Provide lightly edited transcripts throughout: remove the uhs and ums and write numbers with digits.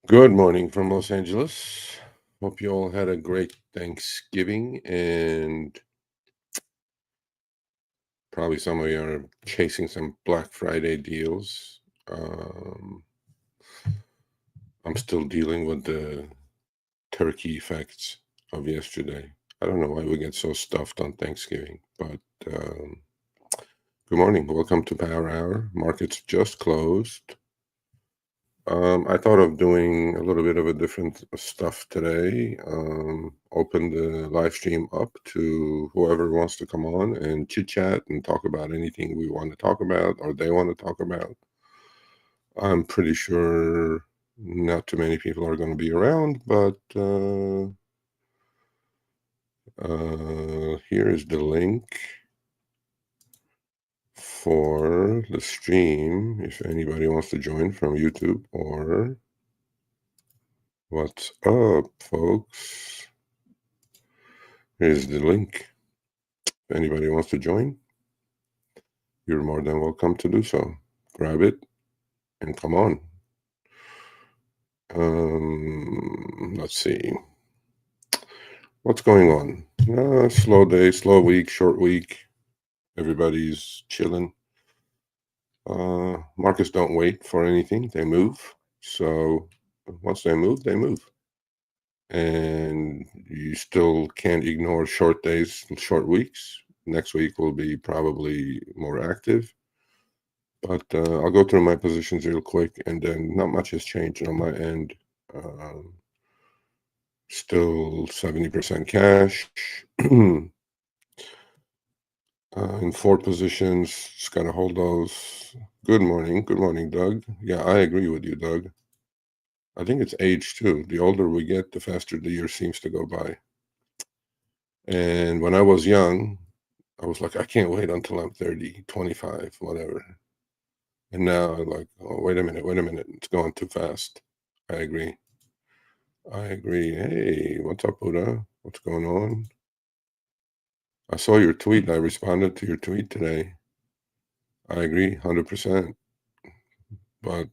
Good morning from Los Angeles. Hope you all had a great Thanksgiving, and probably some of you are chasing some Black Friday deals. I'm still dealing with the turkey effects of yesterday. I don't know why we get so stuffed on Thanksgiving, but good morning. Welcome to Power Hour. Markets just closed. I thought of doing a little bit of a different stuff today. Open the live stream up to whoever wants to come on and chit chat and talk about anything we want to talk about or they want to talk about. I'm pretty sure not too many people are going to be around, but here is the link for the stream if anybody wants to join from YouTube or what's up, folks. Here's the link. If anybody wants to join, you're more than welcome to do so. Grab it and come on. Let's see. What's going on? Slow day, slow week, short week. Everybody's chilling. Markets don't wait for anything. They move. So once they move, they move. And you still can't ignore short days, short weeks. Next week will be probably more active. But I'll go through my positions real quick, and then not much has changed on my end. Still 70% cash. In 4 positions, just got to hold those. Good morning, Doug. Yeah, I agree with you, Doug. I think it's age too. The older we get, the faster the year seems to go by. And when I was young, I was like, I can't wait until I'm 30, 25, whatever. And now I'm like, oh, wait a minute. It's going too fast. I agree. Hey, what's up, Buddha? What's going on? I saw your tweet. I responded to your tweet today. I agree 100%. But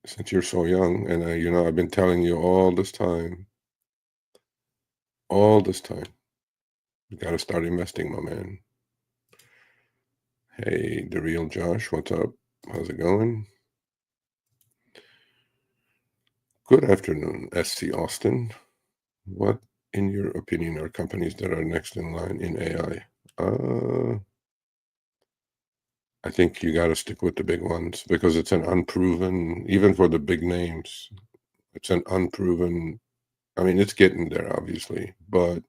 since you're so young, and I've been telling you all this time, you got to start investing, my man. Hey, the real Josh, what's up? How's it going? Good afternoon, SC Austin. What, in your opinion, are companies that are next in line in AI? I think you got to stick with the big ones because it's an unproven, even for the big names, it's an unproven. I mean, it's getting there, obviously, but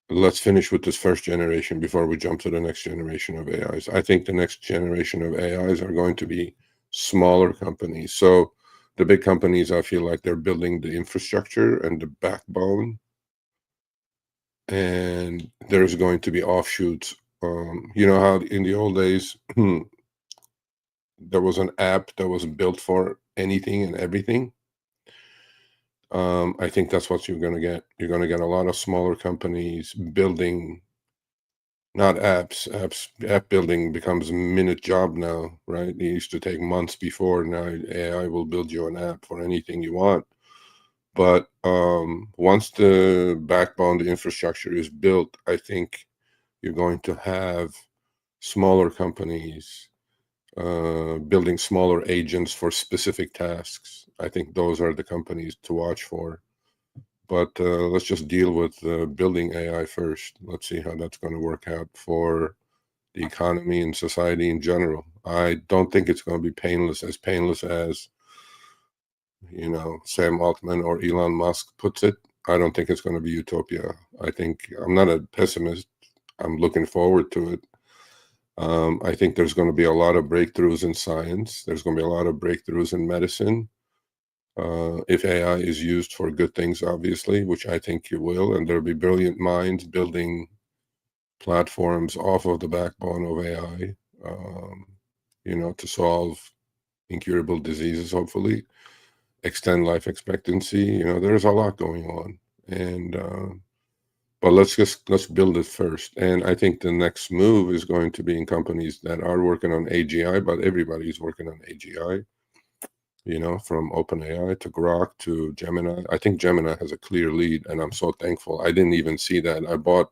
let's finish with this first generation before we jump to the next generation of AIs. I think the next generation of AIs are going to be smaller companies. So the big companies, I feel like they're building the infrastructure and the backbone, and there's going to be offshoots. You know how in the old days there was an app that was built for anything and everything. I think that's what you're going to get. You're going to get a lot of smaller companies building, not apps. App building becomes a minute job now, right? It used to take months before. Now AI will build you an app for anything you want. But once the backbone, the infrastructure is built, I think you're going to have smaller companies building smaller agents for specific tasks. I think those are the companies to watch for. But let's just deal with building AI first. Let's see how that's going to work out for the economy and society in general. I don't think it's going to be painless as Sam Altman or Elon Musk puts it. I don't think it's going to be utopia. I'm not a pessimist. I'm looking forward to it. I think there's going to be a lot of breakthroughs in science. There's going to be a lot of breakthroughs in medicine. If AI is used for good things, obviously, which I think it will, and there'll be brilliant minds building platforms off of the backbone of AI, to solve incurable diseases, hopefully, extend life expectancy. There's a lot going on. And but let's build it first. And I think the next move is going to be in companies that are working on AGI, but everybody's working on AGI. you know, from OpenAI to Grok to Gemini. I think Gemini has a clear lead, and I'm so thankful. I didn't even see that. I bought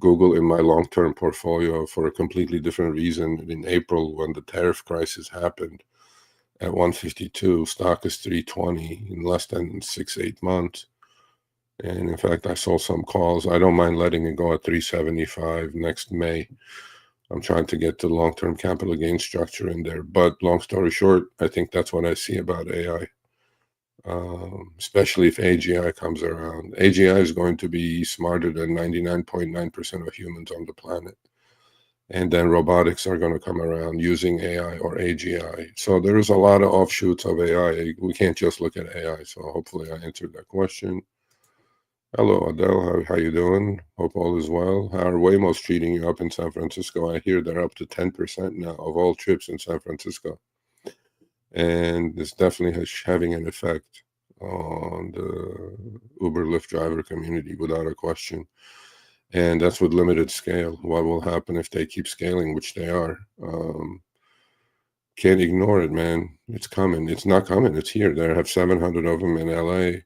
Google in my long-term portfolio for a completely different reason in April when the tariff crisis happened. At 152, stock is 320 in less than 6-8 months. And in fact, I sold some calls. I don't mind letting it go at 375 next May. I'm trying to get the long-term capital gain structure in there. But long story short, I think that's what I see about AI, especially if AGI comes around. AGI is going to be smarter than 99.9% of humans on the planet. And then robotics are going to come around using AI or AGI. So there's a lot of offshoots of AI. We can't just look at AI. So hopefully I answered that question. Hello, Adele. How you doing? Hope all is well. How are Waymos treating you up in San Francisco? I hear they're up to 10% now of all trips in San Francisco. And this definitely has having an effect on the Uber Lyft driver community without a question. And that's with limited scale. What will happen if they keep scaling, which they are? Can't ignore it, man. It's coming. It's not coming. It's here. They have 700 of them in LA.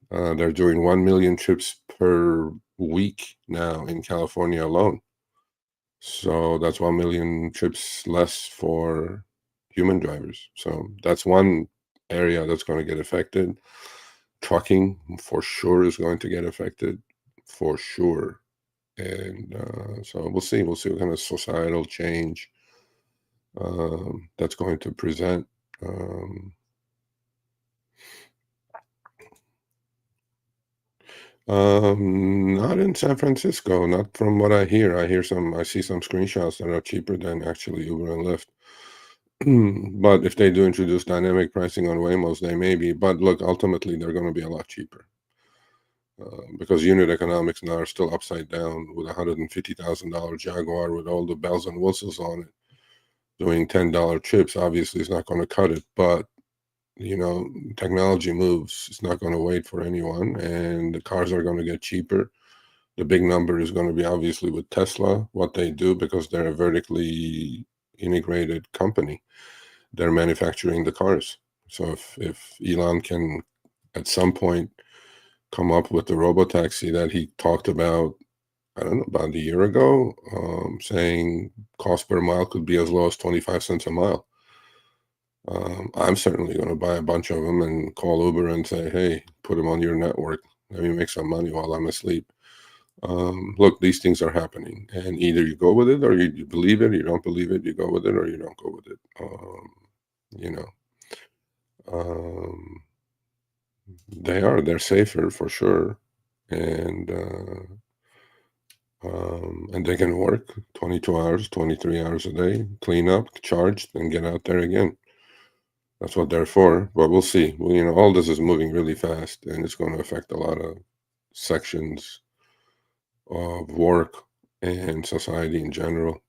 They're doing 1 million trips per week now in California alone. So that's 1 million trips less for human drivers. So that's one area that's going to get affected. Trucking for sure is going to get affected, for sure. And so we'll see. We'll see what kind of societal change that's going to present. Not in San Francisco, not from what I hear. I see some screenshots that are cheaper than actually Uber and Lyft. But if they do introduce dynamic pricing on Waymos, they may be. But look, ultimately, they're going to be a lot cheaper. Because unit economics now are still upside down with a $150,000 Jaguar with all the bells and whistles on it. Doing $10 trips, obviously, is not going to cut it. But, you know, technology moves. It's not going to wait for anyone. And the cars are going to get cheaper. The big number is going to be obviously with Tesla, what they do, because they're a vertically integrated company. They're manufacturing the cars. So if Elon can at some point come up with the robotaxi that he talked about, I don't know, about a year ago, saying cost per mile could be as low as 25 cents a mile. I'm certainly going to buy a bunch of them and call Uber and say, hey, put them on your network. Let me make some money while I'm asleep. Look, these things are happening, and either you go with it or you believe it, you don't believe it, you go with it or you don't go with it. You know, they're safer for sure, and they can work 22 hours, 23 hours a day, clean up, charge, and get out there again. That's what they're for. But we'll see. Well, you know, all this is moving really fast, and it's going to affect a lot of sections of work and society in general.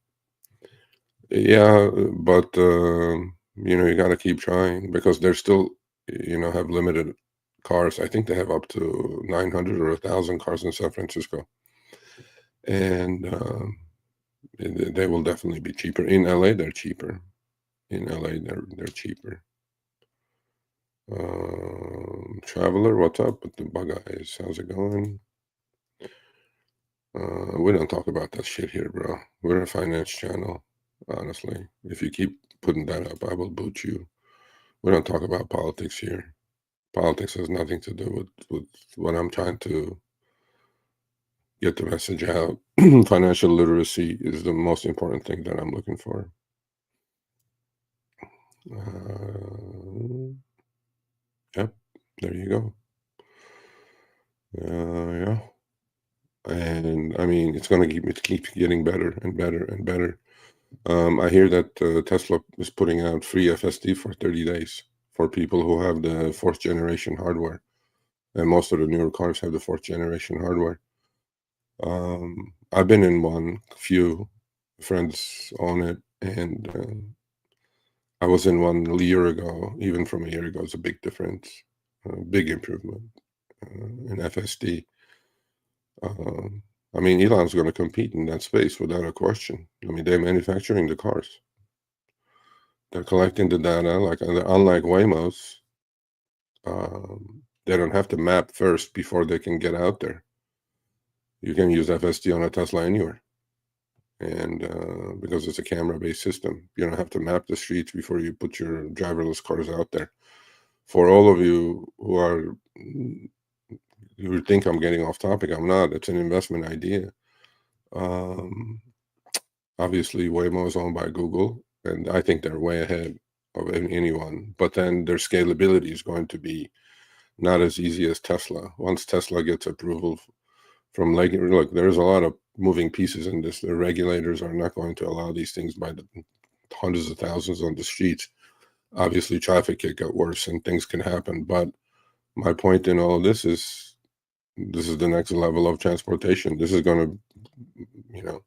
Yeah, but you know, you got to keep trying because they're still, you know, have limited cars. I think they have up to 900 or 1,000 cars in San Francisco, and they will definitely be cheaper. In LA, they're cheaper. In LA, they're cheaper. Traveler, what's up with the bug eyes? How's it going? We don't talk about that shit here, bro. We're a finance channel, honestly. If you keep putting that up, I will boot you. We don't talk about politics here. Politics has nothing to do with what I'm trying to get the message out. Financial literacy is the most important thing that I'm looking for. Yep, there you go. Yeah. And I mean, it's going to keep getting better and better and better. I hear that Tesla is putting out free FSD for 30 days for people who have the 4th generation hardware. And most of the newer cars have the 4th generation hardware. I've been in one, few friends own it, and I was in one a year ago. Even from a year ago, it's a big difference, big improvement in FSD. I mean, Elon's going to compete in that space without a question. I mean, they're manufacturing the cars. They're collecting the data, like unlike Waymos, they don't have to map first before they can get out there. You can use FSD on a Tesla anywhere. And because it's a camera-based system, you don't have to map the streets before you put your driverless cars out there. For all of you who are, you would think I'm getting off topic. I'm not. It's an investment idea. Obviously, Waymo is owned by Google, and I think they're way ahead of anyone. But then their scalability is going to be not as easy as Tesla. Once Tesla gets approval from look, there's a lot of moving pieces in this. The regulators are not going to allow these things by the hundreds of thousands on the streets. Obviously, traffic could get worse and things can happen. But my point in all of this is the next level of transportation. This is going to,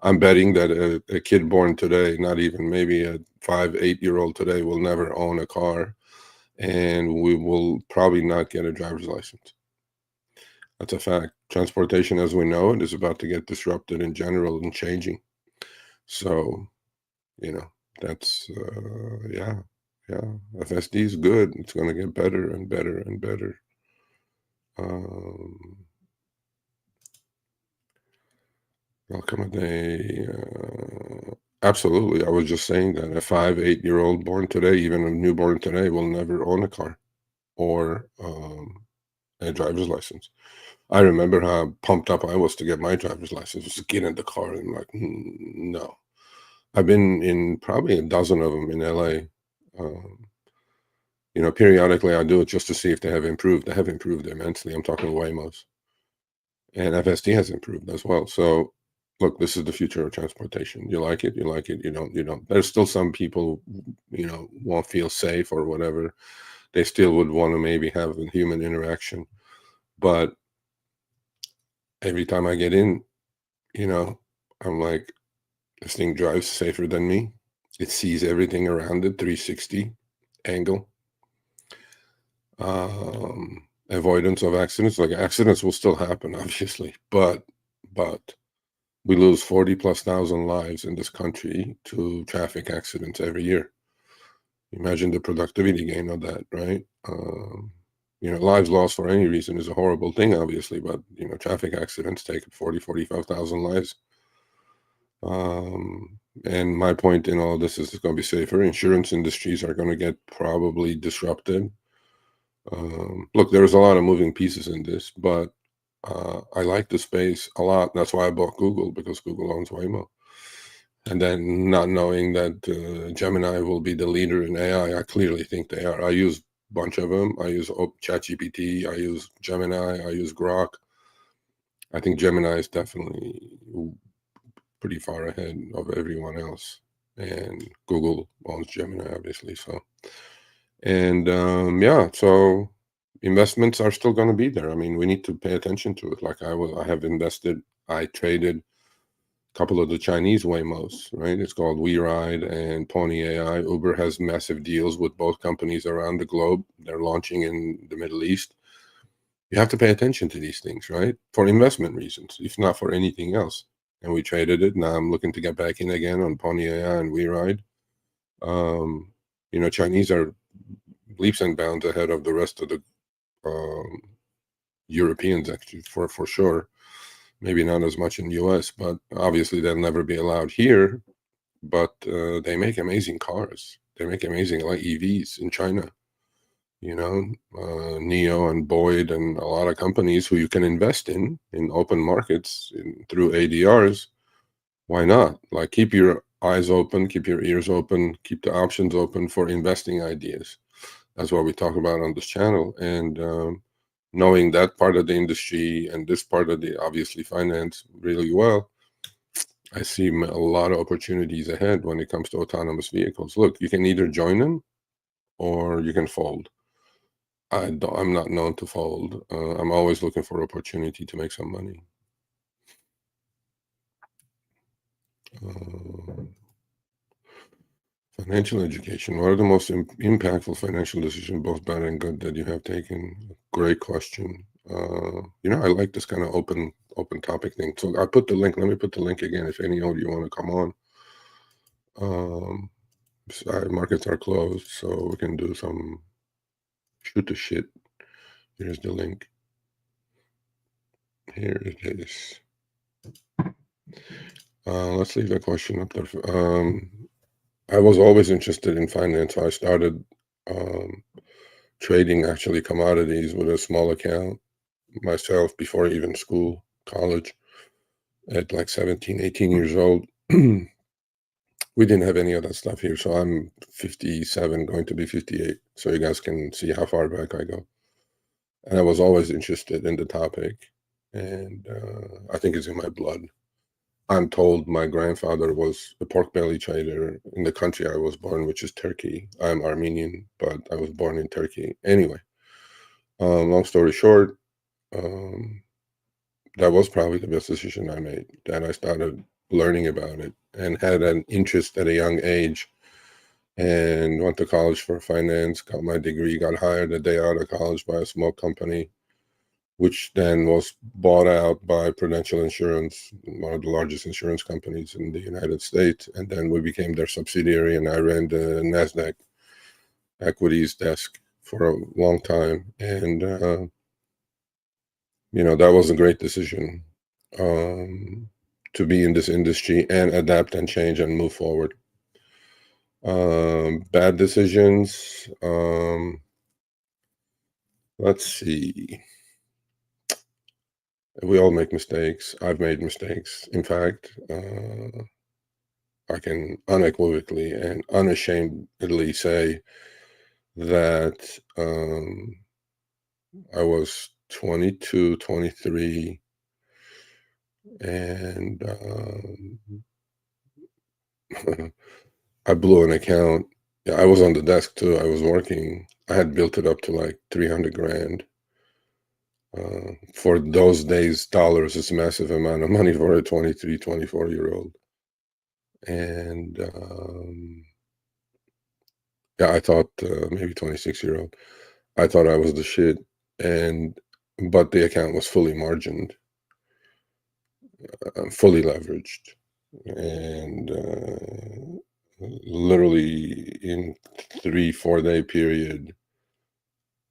I'm betting that a kid born today, not even maybe a 5-8-year-old today, will never own a car, and we will probably not get a driver's license. That's a fact. Transportation as we know it is about to get disrupted in general and changing. So, that's, yeah. FSD is good. It's going to get better and better and better. Welcome a day. Absolutely. I was just saying that a 5-8-year-old born today, even a newborn today, will never own a car or a driver's license. I remember how pumped up I was to get my driver's license, just get in the car and like, no. I've been in probably a dozen of them in LA. Periodically I do it just to see if they have improved. They have improved immensely. I'm talking Waymos. And FSD has improved as well. So look, this is the future of transportation. You like it, you like it, you don't. There's still some people, won't feel safe or whatever. They still would want to maybe have a human interaction. But every time I get in, I'm like, this thing drives safer than me. It sees everything around it, 360 angle. Avoidance of accidents. Like accidents will still happen, obviously, but we lose 40,000+ lives in this country to traffic accidents every year. Imagine the productivity gain of that, right? Lives lost for any reason is a horrible thing, obviously, but traffic accidents take 45,000 lives. And my point in all this is it's going to be safer. Insurance industries are going to get probably disrupted. Look, there's a lot of moving pieces in this, but I like the space a lot. That's why I bought Google, because Google owns Waymo. And then not knowing that Gemini will be the leader in AI, I clearly think they are. I use a bunch of them. I use ChatGPT, I use Gemini, I use Grok. I think Gemini is definitely pretty far ahead of everyone else. And Google owns Gemini, obviously. So, and so investments are still going to be there. I mean, we need to pay attention to it. Like I have invested, I traded a couple of the Chinese Waymos, right? It's called WeRide and Pony AI. Uber has massive deals with both companies around the globe. They're launching in the Middle East. You have to pay attention to these things, right? For investment reasons, if not for anything else. And we traded it. Now I'm looking to get back in again on Pony AI and WeRide. Chinese are leaps and bounds ahead of the rest of the Europeans, actually, for sure. Maybe not as much in the US, but obviously they'll never be allowed here. But they make amazing cars. They make amazing EVs in China. NIO and Boyd and a lot of companies who you can invest in open markets through ADRs. Why not? Like, keep your eyes open, keep your ears open, keep the options open for investing ideas. That's what we talk about on this channel. And knowing that part of the industry and this part of the, obviously, finance really well, I see a lot of opportunities ahead when it comes to autonomous vehicles. Look, you can either join them or you can fold. I'm not known to fold. I'm always looking for opportunity to make some money. Financial education. What are the most impactful financial decisions, both bad and good, that you have taken? Great question. I like this kind of open topic thing. So I put the link. Let me put the link again if any of you want to come on. markets are closed, so we can do some shoot the shit. Here's the link. Here it is. Let's leave the question up there. I was always interested in finance, so I started trading actually commodities with a small account myself before even school, college, at like 17, 18 years old. We didn't have any of that stuff here, so I'm 57, going to be 58, so you guys can see how far back I go. And I was always interested in the topic, and I think it's in my blood. I'm told my grandfather was a pork belly trader in the country I was born, which is Turkey. I'm Armenian, but I was born in Turkey. Anyway, long story short, that was probably the best decision I made, that I started learning about it and had an interest at a young age, and went to college for finance, got my degree, got hired a day out of college by a small company, which then was bought out by Prudential Insurance, one of the largest insurance companies in the United States. And then we became their subsidiary, and I ran the NASDAQ equities desk for a long time. And, that was a great decision, to be in this industry and adapt and change and move forward. Bad decisions. Let's see. We all make mistakes. I've made mistakes. In fact, I can unequivocally and unashamedly say that I was 22, 23, and I blew an account. Yeah, I was on the desk too. I was working. I had built it up to like 300 grand. For those days, dollars is a massive amount of money for a 23, 24-year-old. And yeah, I thought, maybe 26-year-old. I thought I was the shit, but the account was fully margined, fully leveraged, and literally in 3-4 day period,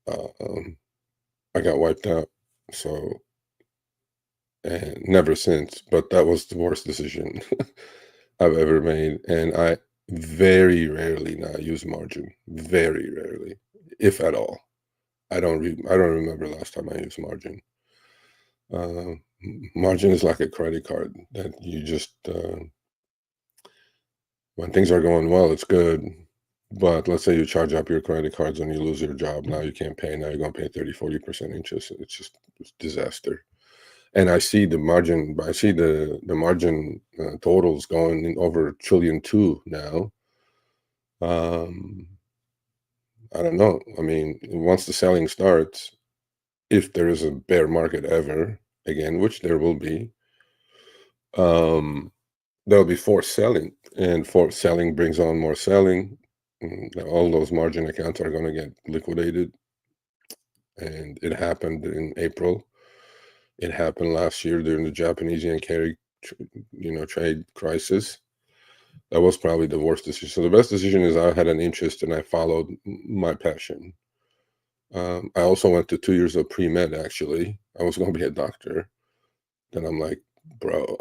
I got wiped out. So, and never since. But that was the worst decision I've ever made, and I very rarely now use margin. Very rarely, if at all. I don't remember last time I used margin. Margin is like a credit card that you just, when things are going well, it's good. But let's say you charge up your credit cards and you lose your job. Now you can't pay. Now you're going to pay 30-40% interest. It's disaster. And I see the margin. I see the margin totals going in over $1.2 trillion now. I don't know. I mean, once the selling starts, if there is a bear market ever again, which there will be, there'll be forced selling, and forced selling brings on more selling. All those margin accounts are going to get liquidated, and it happened in April. It happened last year during the Japanese yen carry, trade crisis. That was probably the worst decision. So the best decision is I had an interest and I followed my passion. I also went to 2 years of pre-med, actually. I was going to be a doctor. Then I'm like, bro,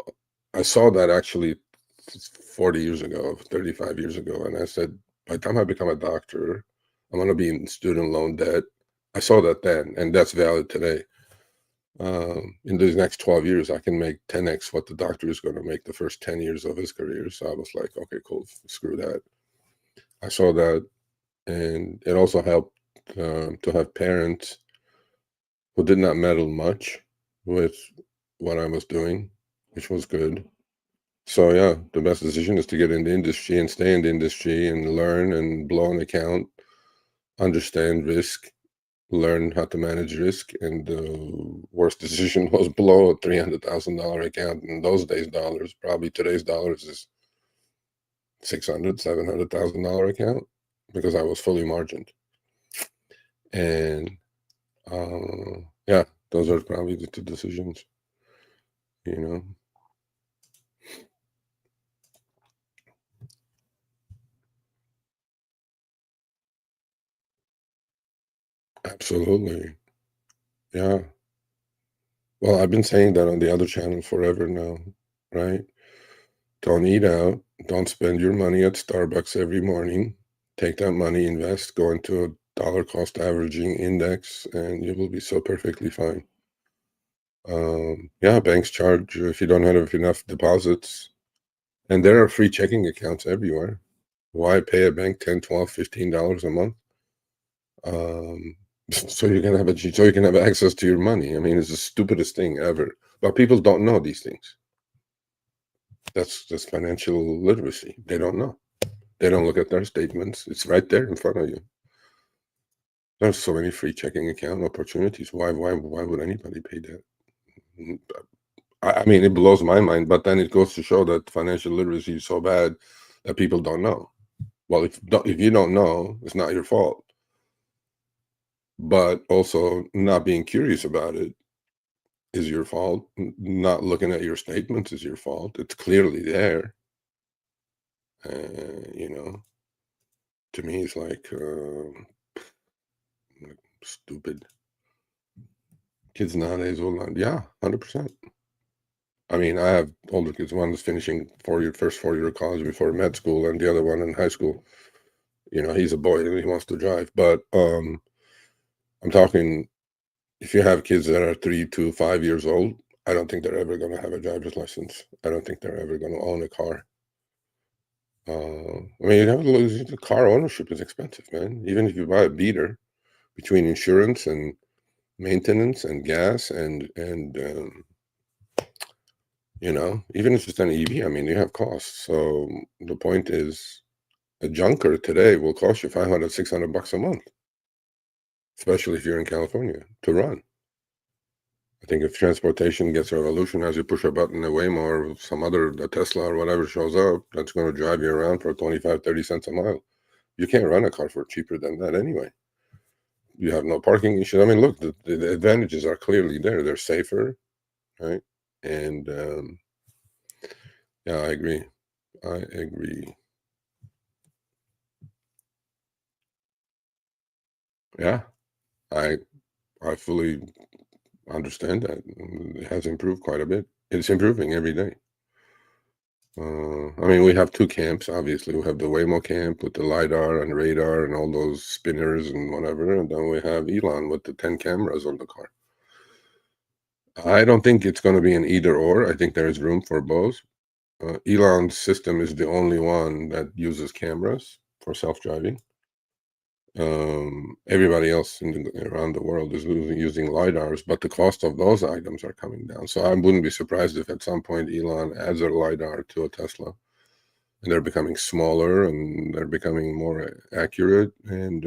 I saw that actually 40 years ago, 35 years ago. And I said, by the time I become a doctor, I'm going to be in student loan debt. I saw that then, and that's valid today. In these next 12 years, I can make 10x what the doctor is going to make the first 10 years of his career. So I was like, okay, cool, screw that. I saw that, and it also helped to have parents who did not meddle much with what I was doing, which was good. So yeah, the best decision is to get in the industry and stay in the industry and learn and blow an account, understand risk, learn how to manage risk. And the worst decision was blow a $300,000 account. In those days, dollars, probably today's dollars is $600,000-$700,000 account, because I was fully margined. And yeah, those are probably the two decisions, you know. Absolutely. Yeah. Well, I've been saying that on the other channel forever now, right? Don't eat out. Don't spend your money at Starbucks every morning. Take that money, invest, go into a dollar cost averaging index, and you will be so perfectly fine. Yeah, banks charge if you don't have enough deposits. And there are free checking accounts everywhere. Why pay a bank 10, 12, $15 a month? Um, so you can have access to your money. I mean, it's the stupidest thing ever. But people don't know these things. That's financial literacy. They don't know. They don't look at their statements. It's right there in front of you. There's so many free checking account opportunities. Why would anybody pay that? I mean, it blows my mind, but then it goes to show that financial literacy is so bad that people don't know. Well, if you don't know, it's not your fault. But also not being curious about it is your fault. Not looking at your statements is your fault. It's clearly there. You know, to me, it's like stupid. Kids nowadays will not. Yeah, 100%. I mean, I have older kids. One is finishing first 4 year of college before med school, and the other one in high school. You know, he's a boy and he wants to drive. But I'm talking if you have kids that are 3 to 5 years old, I don't think they're ever going to have a driver's license. I don't think they're ever going to own a car. I mean, the car ownership is expensive, man. Even if you buy a beater, between insurance and maintenance and gas and you know, even if it's an EV, I mean, you have costs. So the point is, a junker today will cost you 500, 600 bucks a month, especially if you're in California to run. I think if transportation gets a revolution as you push a button, a Waymo or some other, a Tesla or whatever shows up, that's going to drive you around for 25, 30 cents a mile. You can't run a car for cheaper than that anyway. You have no parking issues. I mean, look, the advantages are clearly there. They're safer, right? And yeah, I agree. I agree. Yeah, I I fully understand that. It has improved quite a bit. It's improving every day. I mean, we have two camps, obviously. We have the Waymo camp with the LiDAR and radar and all those spinners and whatever. And then we have Elon with the 10 cameras on the car. I don't think it's going to be an either or. I think there is room for both. Elon's system is the only one that uses cameras for self-driving. Everybody else around the world is using LiDARs, but the cost of those items are coming down. So I wouldn't be surprised if at some point Elon adds a LiDAR to a Tesla. And they're becoming smaller and they're becoming more accurate. And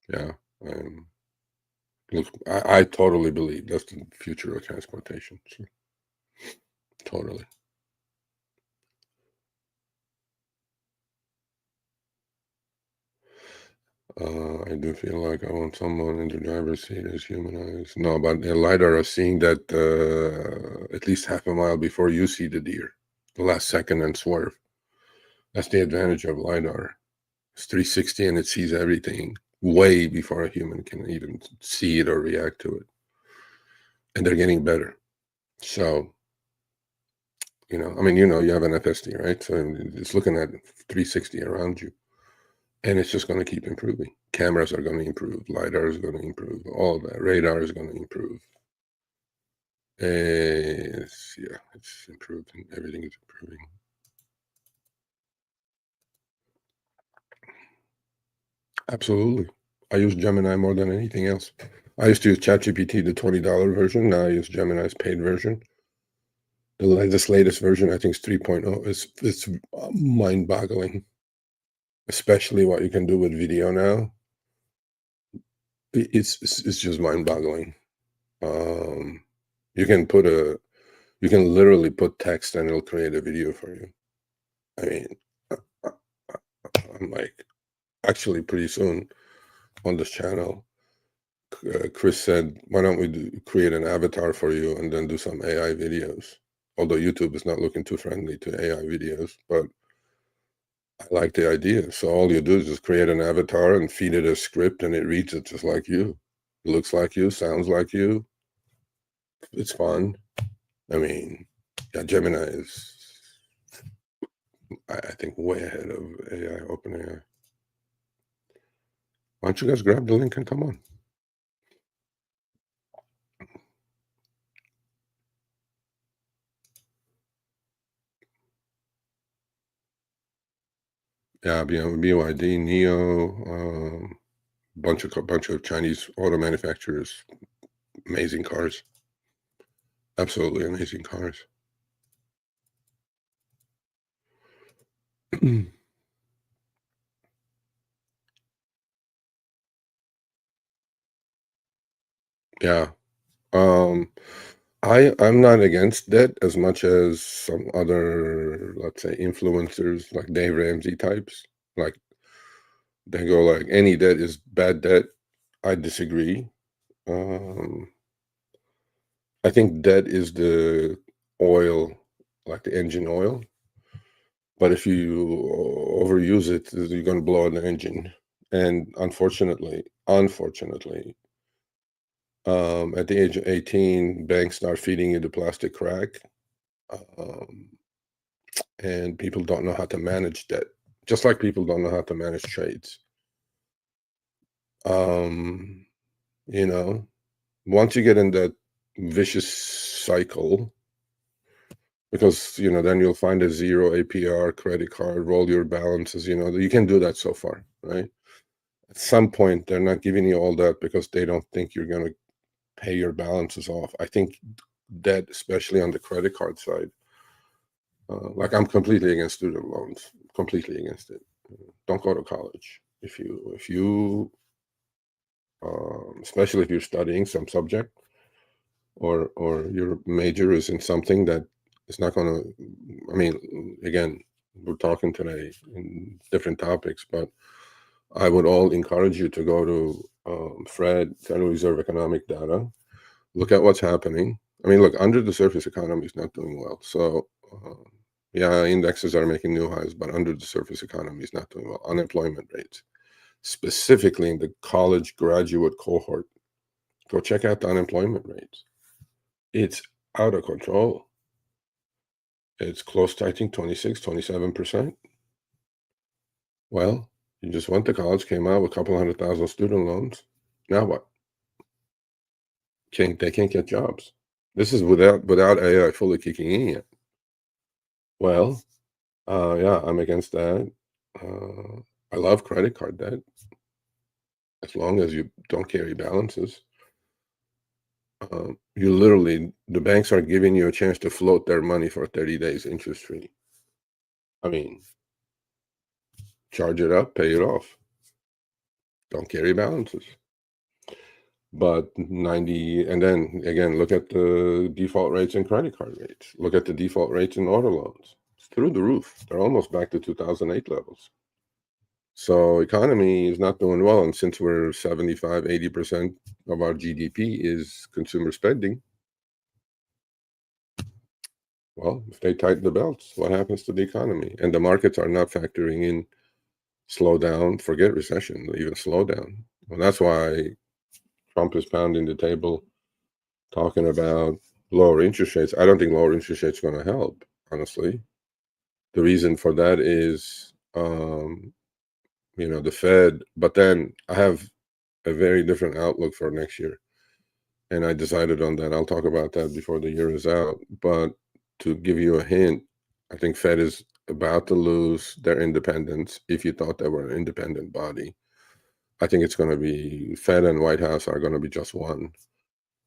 yeah, look, I totally believe that's the future of transportation. So, totally. I do feel like I want someone in the driver's seat as humanized. No, but a LiDAR is seeing that at least half a mile before you see the deer, the last second and swerve. That's the advantage of LiDAR. It's 360 and it sees everything way before a human can even see it or react to it. And they're getting better. So, you know, I mean, you know, you have an FSD, right? So it's looking at 360 around you. And it's just going to keep improving. Cameras are going to improve. LiDAR is going to improve. All that. Radar is going to improve. Yeah, it's improving. Everything is improving. Absolutely. I use Gemini more than anything else. I used to use ChatGPT, the $20 version. Now I use Gemini's paid version. This latest version, I think, is 3.0. It's mind-boggling, especially what you can do with video now. It's just mind-boggling. You can literally put text and it'll create a video for you. I mean, I'm like, actually, pretty soon on this channel, Chris said, why don't we create an avatar for you and then do some AI videos? Although YouTube is not looking too friendly to AI videos, but I like the idea. So all you do is just create an avatar and feed it a script, and it reads it just like you. It looks like you, sounds like you. It's fun. I mean, yeah, Gemini is, I think, way ahead of AI, OpenAI. Why don't you guys grab the link and come on? Yeah, BYD, NIO, bunch of Chinese auto manufacturers. Amazing cars. Absolutely amazing cars. Yeah. I'm not against debt as much as some other, let's say, influencers like Dave Ramsey types. Like they go like any debt is bad debt. I disagree. I think debt is the oil, like the engine oil. But if you overuse it, you're going to blow out the engine. And unfortunately, at the age of 18, banks start feeding you the plastic crack. And people don't know how to manage debt, just like people don't know how to manage trades. You know, once you get in that vicious cycle, because then you'll find a 0 APR credit card, roll your balances. You can do that so far, right? At some point, they're not giving you all that because they don't think you're going to pay your balances off. I think debt, especially on the credit card side, like I'm completely against student loans, completely against it. Don't go to college if you especially if you're studying some subject, or your major is in something that is not going to. I mean, again, we're talking today in different topics, but I would all encourage you to go to Fred, Federal Reserve Economic Data, look at what's happening. I mean, look, under the surface, economy is not doing well. So, yeah, indexes are making new highs, but under the surface, economy is not doing well. Unemployment rates, specifically in the college graduate cohort, go check out the unemployment rates. It's out of control. It's close to, I think, 26, 27%. Well, you just went to college, came out with a couple 100,000 student loans. Now what? They can't get jobs. This is without AI fully kicking in yet. Well, yeah, I'm against that. I love credit card debt as long as you don't carry balances. The banks are giving you a chance to float their money for 30 days interest free. I mean, charge it up, pay it off. Don't carry balances. But 90, and then again, look at the default rates and credit card rates. Look at the default rates in auto loans. It's through the roof. They're almost back to 2008 levels. So economy is not doing well. And since we're 75, 80% of our GDP is consumer spending, well, if they tighten the belts, what happens to the economy? And the markets are not factoring in slowdown, forget recession, even slowdown. Well, that's why Trump is pounding the table talking about lower interest rates. I don't think lower interest rates are going to help, honestly. The reason for that is, the Fed. But then I have a very different outlook for next year, and I decided on that. I'll talk about that before the year is out. But to give you a hint, I think Fed is about to lose their independence. If you thought they were an independent body, I think it's going to be Fed and White House are going to be just one,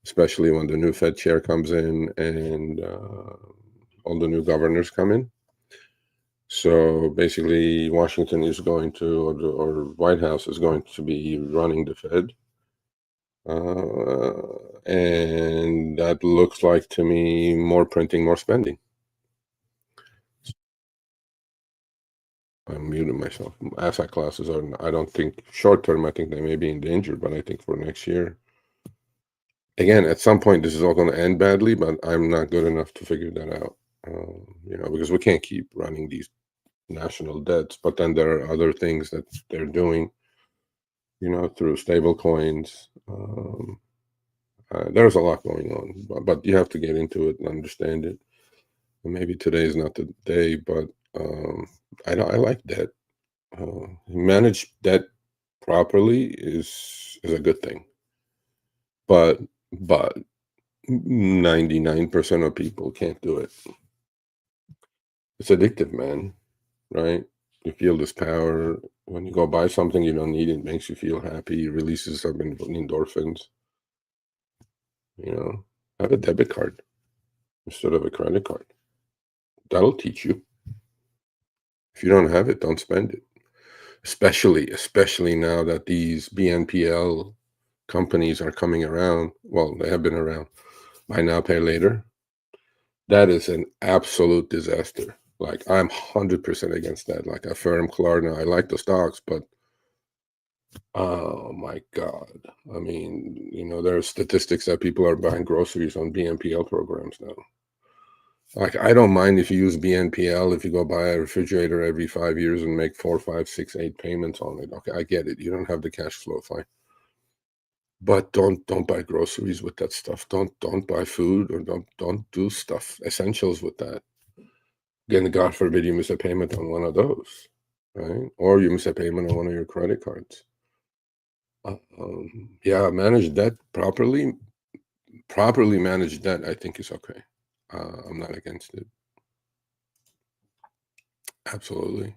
especially when the new Fed chair comes in and all the new governors come in. So basically, Washington is going to, or White House is going to be running the Fed. And that looks like to me more printing, more spending. I'm muting myself. Asset classes are, I don't think, short term, I think they may be in danger, but I think for next year, again, at some point, this is all going to end badly, but I'm not good enough to figure that out. Because we can't keep running these national debts. But then there are other things that they're doing, through stable coins. There's a lot going on, but you have to get into it and understand it. And maybe today is not the day, but I like debt. Manage debt properly is a good thing, but 99% of people can't do it. It's addictive, man, right? You feel this power when you go buy something you don't need. It makes you feel happy. It releases some endorphins. Have a debit card instead of a credit card. That'll teach you. If you don't have it, don't spend it. Especially now that these BNPL companies are coming around. Well, they have been around. Buy now, pay later. That is an absolute disaster. Like, I'm 100% against that. Like Affirm, Klarna, I like the stocks, but oh my God. I mean, there are statistics that people are buying groceries on BNPL programs now. Like, I don't mind if you use BNPL, if you go buy a refrigerator every 5 years and make 4, 5, 6, 8 payments on it. Okay, I get it. You don't have the cash flow, fine. But don't buy groceries with that stuff. Don't buy food, or don't do stuff, essentials with that. Again, God forbid you miss a payment on one of those, right? Or you miss a payment on one of your credit cards. Yeah, manage debt properly. Properly manage debt, I think, is okay. I'm not against it. Absolutely.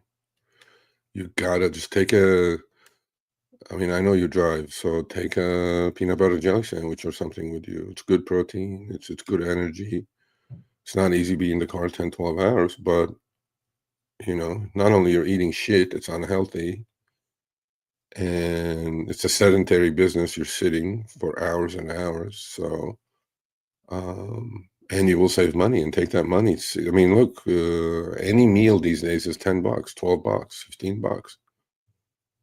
You gotta just take I mean, I know you drive, so take a peanut butter jelly sandwich or something with you. It's good protein. It's good energy. It's not easy being in the car 10, 12 hours, but, not only you're eating shit, it's unhealthy, and it's a sedentary business. You're sitting for hours and hours. So, and you will save money and take that money. I mean, look, any meal these days is $10, $12, $15.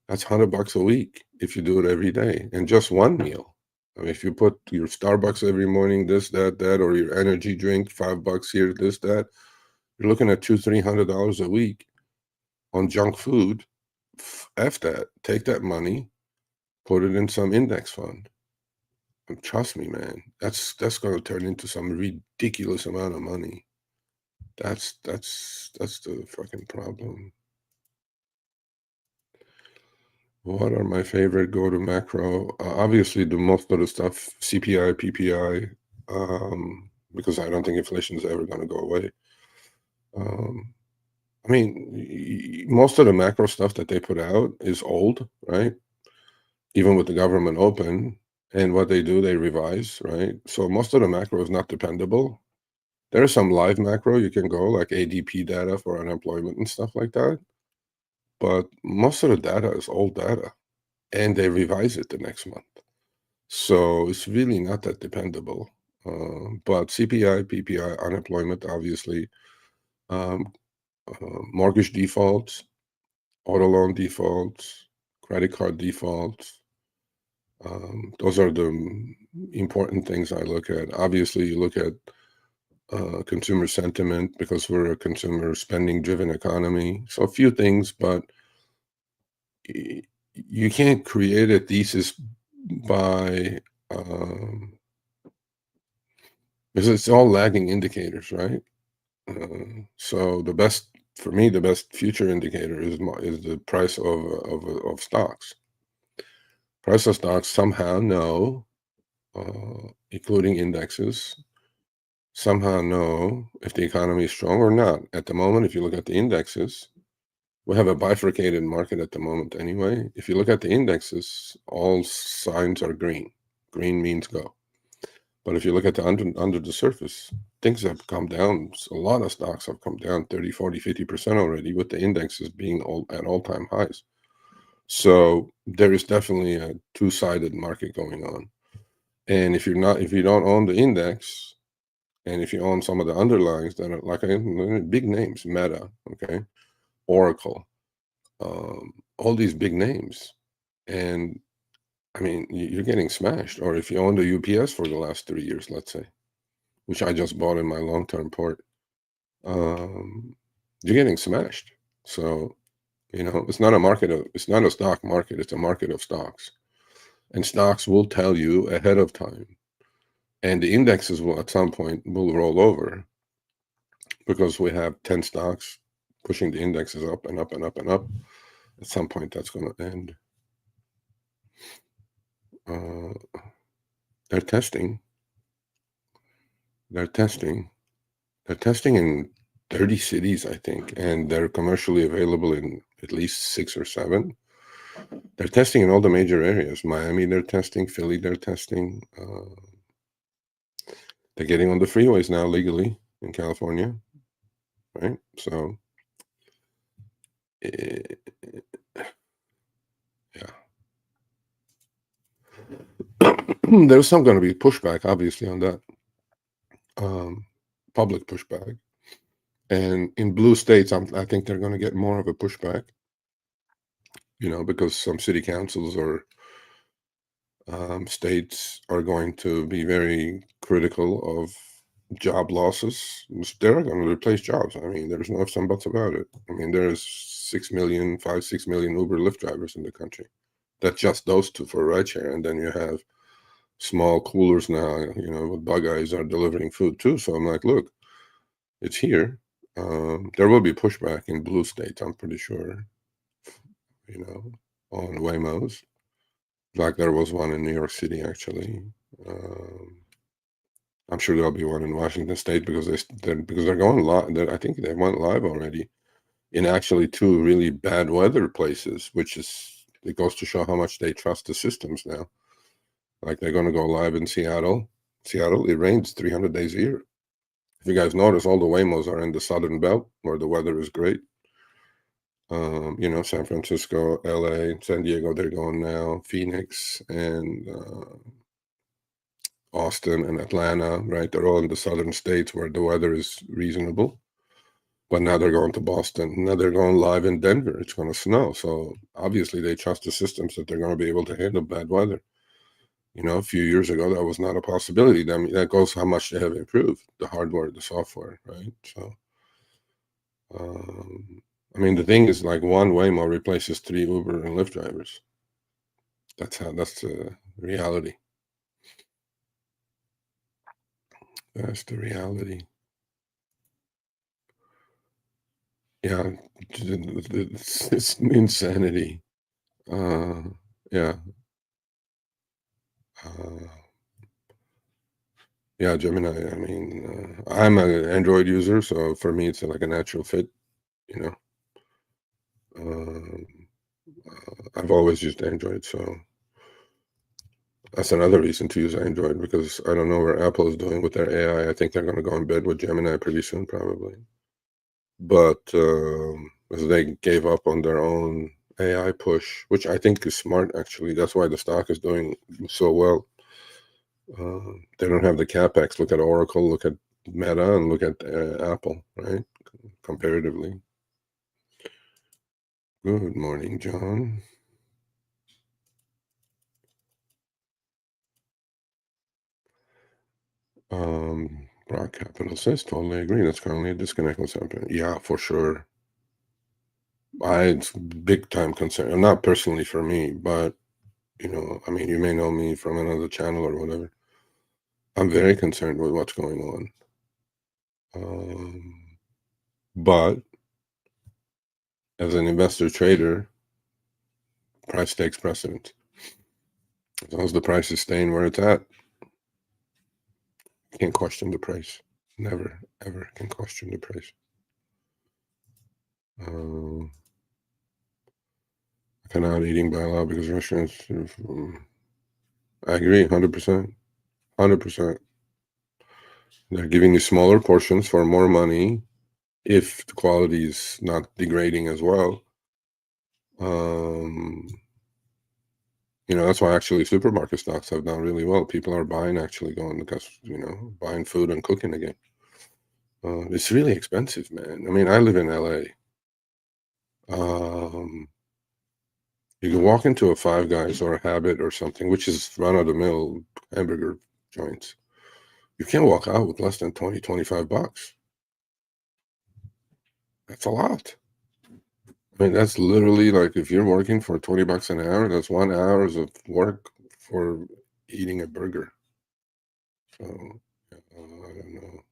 That's $100 a week if you do it every day, and just one meal. I mean, if you put your Starbucks every morning, this, that, or your energy drink, $5 here, this, that, you're looking at $200-$300 a week on junk food. F that. Take that money, put it in some index fund. And trust me, man, that's going to turn into some ridiculous amount of money. That's the fucking problem. What are my favorite go-to macro? Obviously, the most of the stuff, CPI, PPI, because I don't think inflation is ever going to go away. I mean, most of the macro stuff that they put out is old, right? Even with the government open, and what they do, they revise, right? So most of the macro is not dependable. There's some live macro you can go, like ADP data for unemployment and stuff like that. But most of the data is old data, and they revise it the next month. So it's really not that dependable. But CPI, PPI, unemployment, obviously, mortgage defaults, auto loan defaults, credit card defaults. Those are the important things I look at. Obviously, you look at consumer sentiment, because we're a consumer spending-driven economy. So a few things, but you can't create a thesis by because it's all lagging indicators, right? So for me, the best future indicator is the price of stocks. Price of stocks somehow know, including indexes, somehow know if the economy is strong or not. At the moment, if you look at the indexes, we have a bifurcated market at the moment anyway. If you look at the indexes, all signs are green. Green means go. But if you look at the under the surface, things have come down. A lot of stocks have come down 30, 40, 50% already, with the indexes being at all-time highs. So there is definitely a two-sided market going on. And if you don't own the index, and if you own some of the underlyings that are like big names, Meta, okay, Oracle, all these big names, and I mean, you're getting smashed. Or if you own the UPS for the last 3 years, let's say, which I just bought in my long-term port, you're getting smashed. So, it's not a stock market, it's a market of stocks. And stocks will tell you ahead of time. And the indexes will at some point will roll over because we have 10 stocks pushing the indexes up and up and up and up. At some point that's going to end. They're testing. They're testing in 30 cities, I think, and they're commercially available in at least 6 or 7. They're testing in all the major areas. Miami, they're testing. Philly, they're testing. They're getting on the freeways now legally in California, right? So, yeah. There's some going to be pushback, obviously, on that. Public pushback. And in blue states, I think they're going to get more of a pushback, because some city councils or states are going to be very critical of job losses. They're going to replace jobs. I mean, there's no ifs and buts about it. I mean, there's 6 million Uber Lyft drivers in the country. That's just those two for rideshare. And then you have small coolers now, with bug eyes are delivering food too. So I'm like, look, it's here. There will be pushback in blue states, I'm pretty sure, on Waymos. Like there was one in New York City, actually. I'm sure there'll be one in Washington State because they're going live. I think they went live already in actually 2 really bad weather places, it goes to show how much they trust the systems now. Like they're going to go live in Seattle. Seattle, it rains 300 days a year. If you guys notice, all the Waymos are in the Southern Belt where the weather is great. San Francisco, LA, San Diego, they're going now. Phoenix and Austin and Atlanta, right? They're all in the southern states where the weather is reasonable. But now they're going to Boston. Now they're going live in Denver. It's going to snow. So obviously they trust the systems that they're going to be able to handle bad weather. A few years ago, that was not a possibility. I mean, that goes how much they have improved, the hardware, the software, right? So, I mean, the thing is, like, one Waymo replaces 3 Uber and Lyft drivers. That's the reality. That's the reality. Yeah, it's insanity. Yeah. Yeah, Gemini. I mean, I'm an Android user, so for me, it's like a natural fit. I've always used Android, so that's another reason to use Android, because I don't know where Apple is doing with their AI. I think they're going to go in bed with Gemini pretty soon, probably. But as they gave up on their own AI push, which I think is smart, actually. That's why the stock is doing so well. They don't have the capex. Look at Oracle, look at Meta, and look at Apple, right? Comparatively. Good morning, John. Broad Capital says, totally agree. That's currently a disconnect with something. Yeah, for sure. It's big time concern. Not personally for me, but I mean, you may know me from another channel or whatever. I'm very concerned with what's going on. But as an investor trader, price takes precedence. As long as the price is staying where it's at, can't question the price. Never, ever can question the price. I cannot eating by law because restaurants. I agree, 100%. 100%. They're giving you smaller portions for more money if the quality is not degrading as well. That's why actually supermarket stocks have done really well. People are buying, actually going because, buying food and cooking again. It's really expensive, man. I mean, I live in LA. You can walk into a Five Guys or a Habit or something, which is run-of-the-mill hamburger joints. You can't walk out with less than $20, $25. That's a lot. I mean, that's literally like if you're working for $20 an hour, that's 1 hour of work for eating a burger. So, I don't know.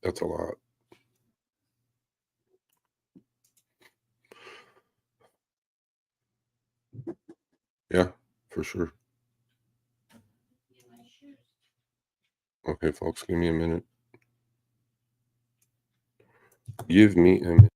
That's a lot. Yeah, for sure. Okay, folks, give me a minute. Give me a minute.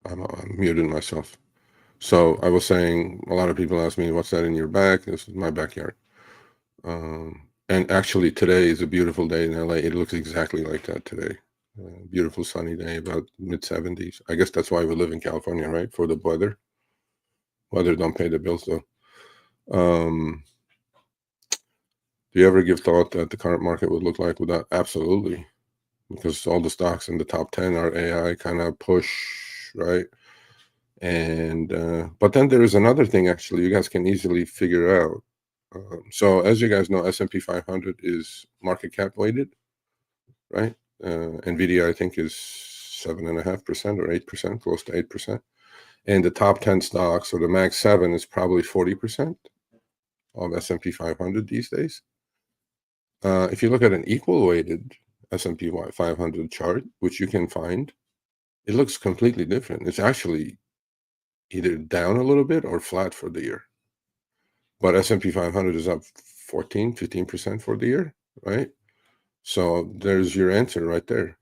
I'm muting myself. So I was saying, a lot of people ask me, "What's that in your back?" This is my backyard. And actually, today is a beautiful day in LA. It looks exactly like that today. Beautiful sunny day, about mid-70s. I guess that's why we live in California, right? For the weather. Weather don't pay the bills though. Do you ever give thought that the current market would look like without? Absolutely, because all the stocks in the top 10 are AI kind of push, right? And but then there is another thing actually you guys can easily figure out. So as you guys know, S&P 500 is market cap weighted, right? Nvidia I think is 7.5% or 8%, close to 8%. And the top 10 stocks, or the Mag 7, is probably 40% of S&P 500 these days. If you look at an equal weighted S&P 500 chart, which you can find, it looks completely different. It's actually either down a little bit or flat for the year. But S&P 500 is up 14, 15% for the year, right? So there's your answer right there.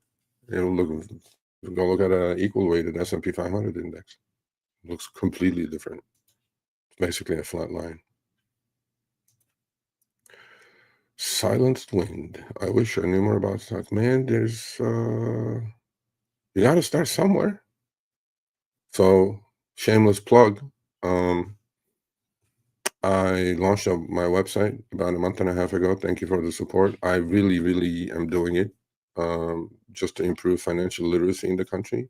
Go look at an equal weighted S&P 500 index. It looks completely different. It's basically a flat line. Silenced wind. I wish I knew more about stocks. Man, there's You got to start somewhere. So, shameless plug. I launched my website about a month and a half ago. Thank you for the support. I really, really am doing it just to improve financial literacy in the country.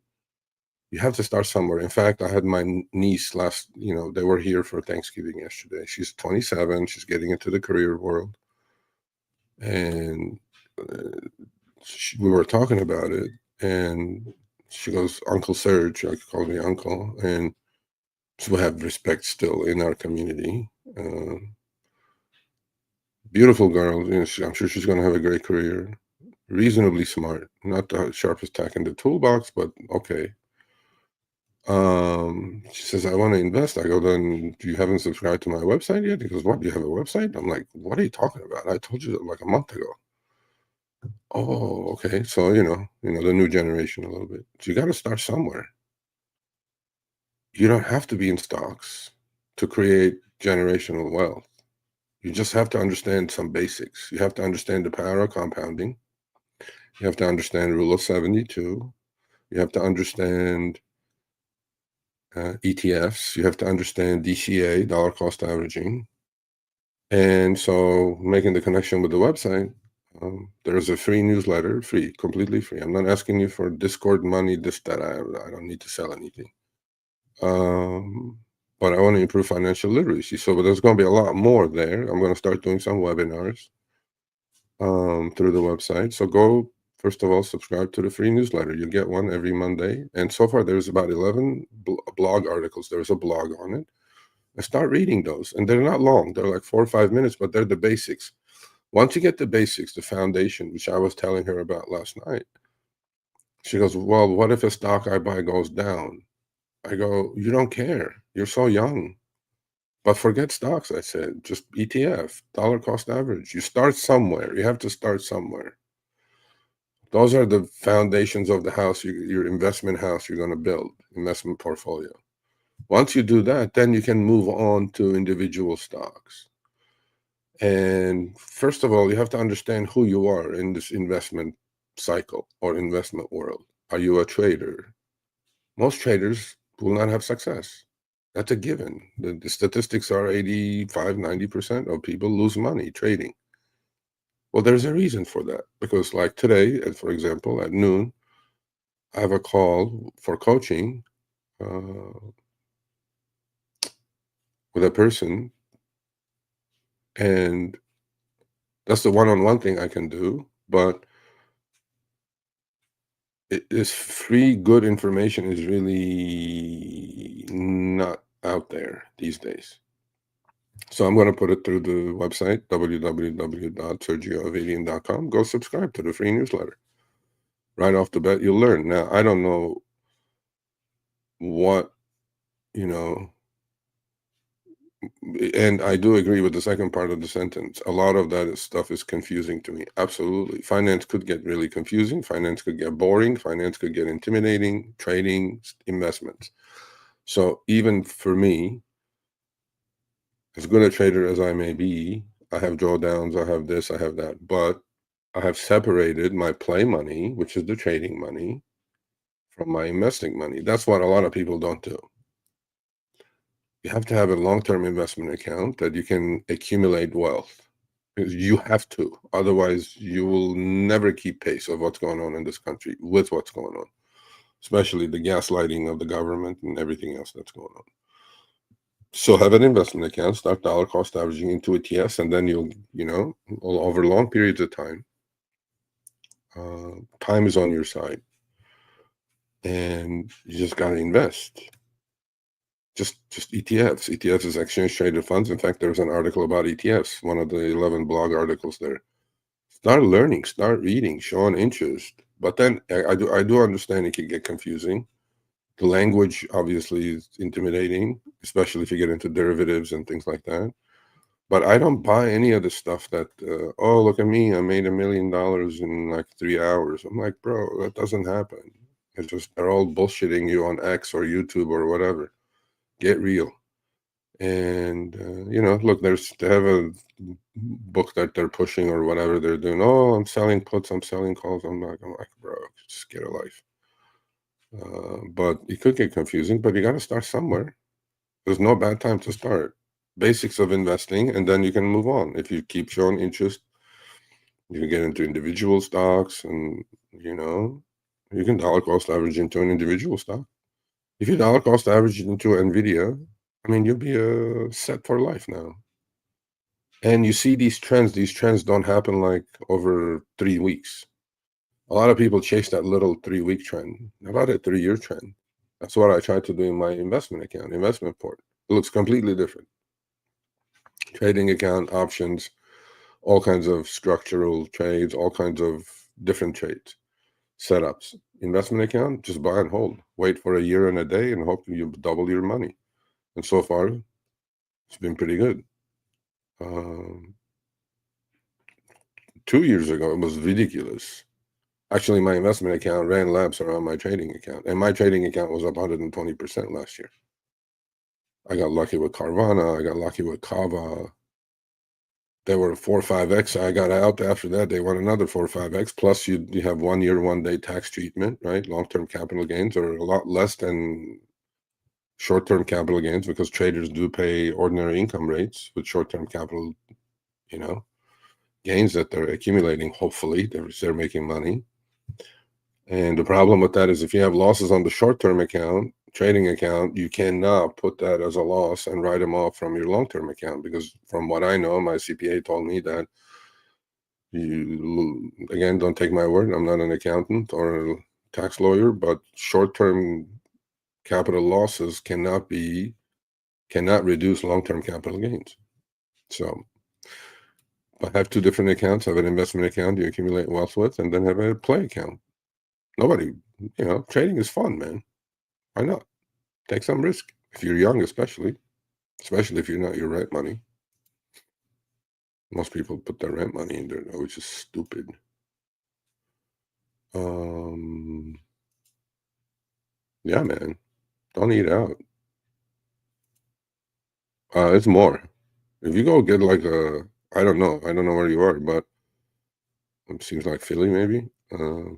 You have to start somewhere. In fact, I had my niece they were here for Thanksgiving yesterday. She's 27. She's getting into the career world. And we were talking about it. And she goes, Uncle Serge, like calls me uncle. And so we have respect still in our community. Beautiful girl. I'm sure she's going to have a great career. Reasonably smart. Not the sharpest tack in the toolbox, but okay. She says, I want to invest. I go, then you haven't subscribed to my website yet? He goes, what? You have a website? I'm like, what are you talking about? I told you like a month ago. Oh, okay. So, the new generation a little bit. So you got to start somewhere. You don't have to be in stocks to create generational wealth. You just have to understand some basics. You have to understand the power of compounding. You have to understand Rule of 72. You have to understand ETFs. You have to understand DCA, dollar cost averaging. And so making the connection with the website, there's a free newsletter, completely free. I'm not asking you for Discord money, this, that. I don't need to sell anything. But I want to improve financial literacy. So there's going to be a lot more there. I'm going to start doing some webinars through the website. So go, first of all, subscribe to the free newsletter. You get one every Monday. And so far, there's about 11 blog articles. There's a blog on it. And start reading those. And they're not long. They're like 4 or 5 minutes, but they're the basics. Once you get the basics, the foundation, which I was telling her about last night, she goes, well, what if a stock I buy goes down? I go, you don't care. You're so young. But forget stocks, I said. Just ETF, dollar cost average. You start somewhere. You have to start somewhere. Those are the foundations of the house, your investment house you're going to build, investment portfolio. Once you do that, then you can move on to individual stocks. And first of all, you have to understand who you are in this investment cycle or investment world. Are you a trader? Most traders will not have success. That's a given. The statistics are 85, 90% of people lose money trading. Well, there's a reason for that. Because like today, for example, at noon, I have a call for coaching with a person. And that's the one-on-one thing I can do. But this free good information is really not out there these days. So I'm going to put it through the website, www.sergioavadian.com. Go subscribe to the free newsletter. Right off the bat, you'll learn. Now, I don't know what, and I do agree with the second part of the sentence. A lot of that stuff is confusing to me. Absolutely. Finance could get really confusing. Finance could get boring. Finance could get intimidating. Trading, investments. So even for me, as good a trader as I may be, I have drawdowns, I have this, I have that. But I have separated my play money, which is the trading money, from my investing money. That's what a lot of people don't do. You have to have a long-term investment account that you can accumulate wealth. You have to. Otherwise, you will never keep pace of what's going on in this country with what's going on, especially the gaslighting of the government and everything else that's going on. So have an investment account, start dollar cost averaging into ETFs, and then you'll, over long periods of time, time is on your side. And you just got to invest. Just ETFs. ETFs is exchange traded funds. In fact, there's an article about ETFs, one of the 11 blog articles there. Start learning, start reading, show an interest. But then I do understand it can get confusing. The language obviously is intimidating, especially if you get into derivatives and things like that. But I don't buy any of the stuff that, oh, look at me, I made $1 million in like 3 hours. I'm like, bro, that doesn't happen. It's just they're all bullshitting you on X or YouTube or whatever. Get real. And, look, they have a book that they're pushing or whatever they're doing. Oh, I'm selling puts, I'm selling calls. I'm like, bro, just get a life. But it could get confusing, but you got to start somewhere. There's no bad time to start. Basics of investing, and then you can move on. If you keep showing interest, you can get into individual stocks, and you can dollar cost average into an individual stock. If you dollar cost average into Nvidia, I mean, you'll be set for life now. And you see these trends don't happen like over 3 weeks. A lot of people chase that little 3-week trend. How about a 3-year trend? That's what I tried to do in my investment account, investment port. It looks completely different. Trading account, options, all kinds of structural trades, all kinds of different trades, setups. Investment account, just buy and hold. Wait for a year and a day and hope you double your money. And so far, it's been pretty good. 2 years ago, it was ridiculous. Actually, my investment account ran laps around my trading account, and my trading account was up 120% last year. I got lucky with Carvana. I got lucky with Kava. They were 4 or 5x. I got out after that. They want another 4 or 5x. Plus, you have 1 year, 1 day tax treatment, right? Long-term capital gains are a lot less than short-term capital gains because traders do pay ordinary income rates with short-term capital, gains that they're accumulating. Hopefully, they're making money. And the problem with that is if you have losses on the short-term account, trading account, you cannot put that as a loss and write them off from your long-term account, because from what I know, my CPA told me that again, don't take my word, I'm not an accountant or a tax lawyer, but short-term capital losses cannot reduce long-term capital gains. So I have 2 different accounts. I have an investment account you accumulate wealth with, and then have a play account. Nobody, trading is fun, man. Why not? Take some risk. If you're young, especially if you're not your rent money. Most people put their rent money in there, which is stupid. Yeah, man. Don't eat out. It's more. If you go get like I don't know where you are, but it seems like Philly, maybe,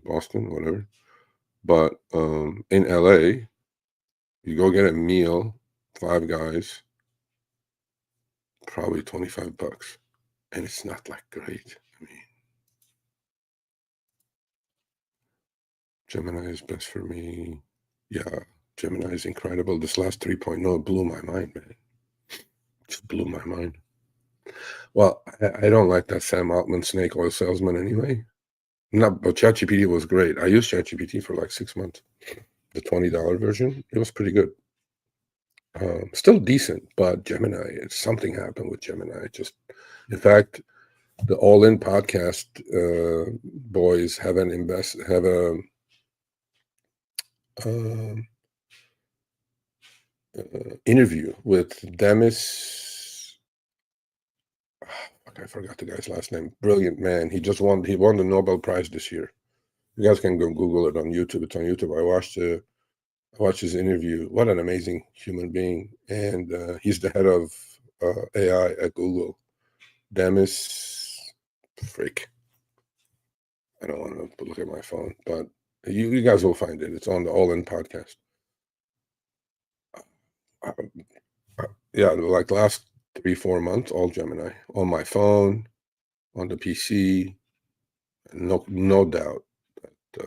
Boston, whatever. But in LA, you go get a meal, 5 guys, probably $25, and it's not like great. I mean, Gemini is best for me. Yeah, Gemini is incredible. This last 3.0 blew my mind, man. Just blew my mind. Well, I don't like that Sam Altman snake oil salesman anyway. But ChatGPT was great. I used ChatGPT for like 6 months. The $20 version, it was pretty good. Still decent, but Gemini, something happened with Gemini. In fact, the All In podcast boys have a interview with Demis. I forgot the guy's last name. Brilliant man. He won the Nobel Prize this year. You guys can go Google it on YouTube. It's on YouTube. I watched his interview. What an amazing human being. And he's the head of AI at Google. Demis Frick. I don't want to look at my phone, but you guys will find it. It's on the All In podcast. Yeah, like the last 3-4 months, all Gemini on my phone, on the PC. No doubt that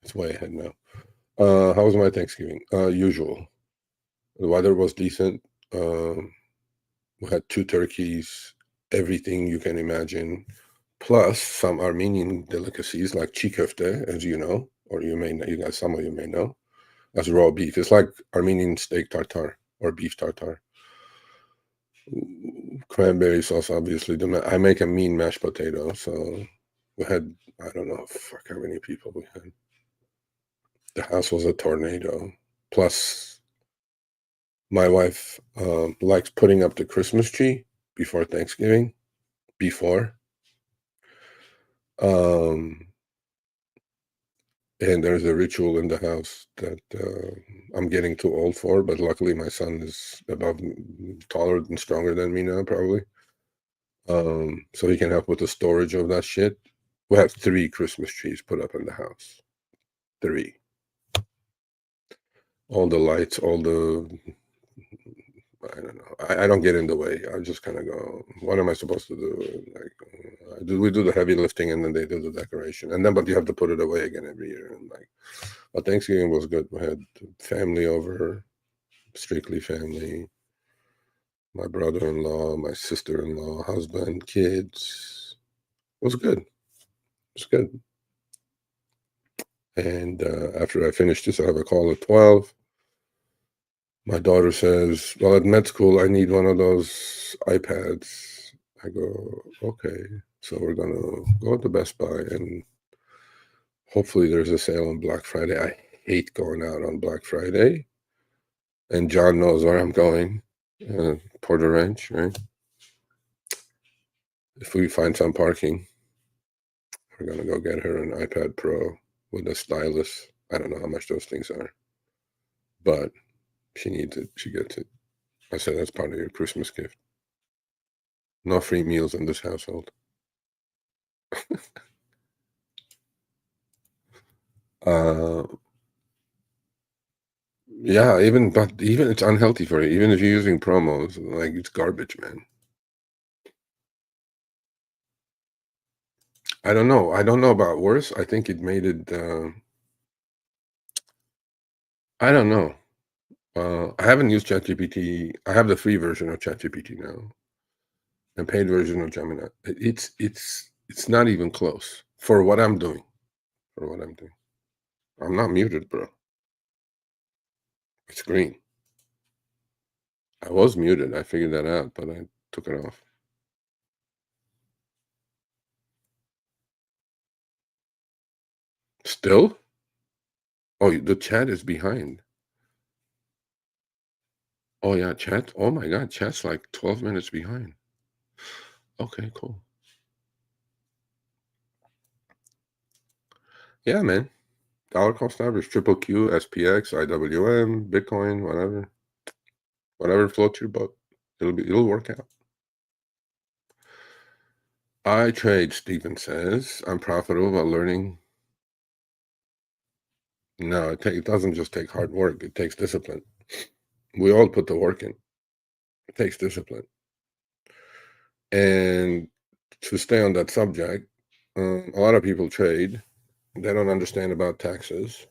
it's way ahead now. How was my Thanksgiving? Usual. The weather was decent. We had 2 turkeys, everything you can imagine, plus some Armenian delicacies like chikofte, as you know, or some of you may know, as raw beef. It's like Armenian steak tartare or beef tartare. Cranberry sauce, obviously. I make a mean mashed potato, so we had, I don't know, how many people we had. The house was a tornado. Plus, my wife likes putting up the Christmas tree before Thanksgiving. And there's a ritual in the house that I'm getting too old for, but luckily my son is taller and stronger than me now, probably. So he can help with the storage of that shit. We have 3 Christmas trees put up in the house. 3. All the lights, all the, I don't know. I don't get in the way. I just kind of go, what am I supposed to do? Like, we do the heavy lifting, and then they do the decoration, and then but you have to put it away again every year. And like, but Thanksgiving was good. We had family over, strictly family. My brother-in-law, my sister-in-law, husband, kids. It was good. It was good. And after I finish this, I have a call at 12. My daughter says, well, at med school, I need one of those iPads. I go, okay. So we're going to go to Best Buy, and hopefully there's a sale on Black Friday. I hate going out on Black Friday. And John knows where I'm going. Porter Ranch, right? If we find some parking, we're going to go get her an iPad Pro with a stylus. I don't know how much those things are, but she needs it. She gets it. I said, that's part of your Christmas gift. No free meals in this household. Yeah, even it's unhealthy for you. Even if you're using promos, like, it's garbage, man. I don't know. I don't know about worse. I think it made it. I don't know. I haven't used ChatGPT. I have the free version of ChatGPT now, and paid version of Gemini. It's not even close for what I'm doing. For what I'm doing, I'm not muted, bro. It's green. I was muted. I figured that out, but I took it off. Still? Oh, the chat is behind. Oh, yeah, chat. Oh, my God. Chat's like 12 minutes behind. Okay, cool. Yeah, man. Dollar cost average, triple Q, SPX, IWM, Bitcoin, whatever. Whatever floats your boat. It'll work out. I trade, Stephen says. I'm profitable while learning. No, it doesn't just take hard work. It takes discipline. We all put the work in. It takes discipline. And to stay on that subject, a lot of people trade. They don't understand about taxes.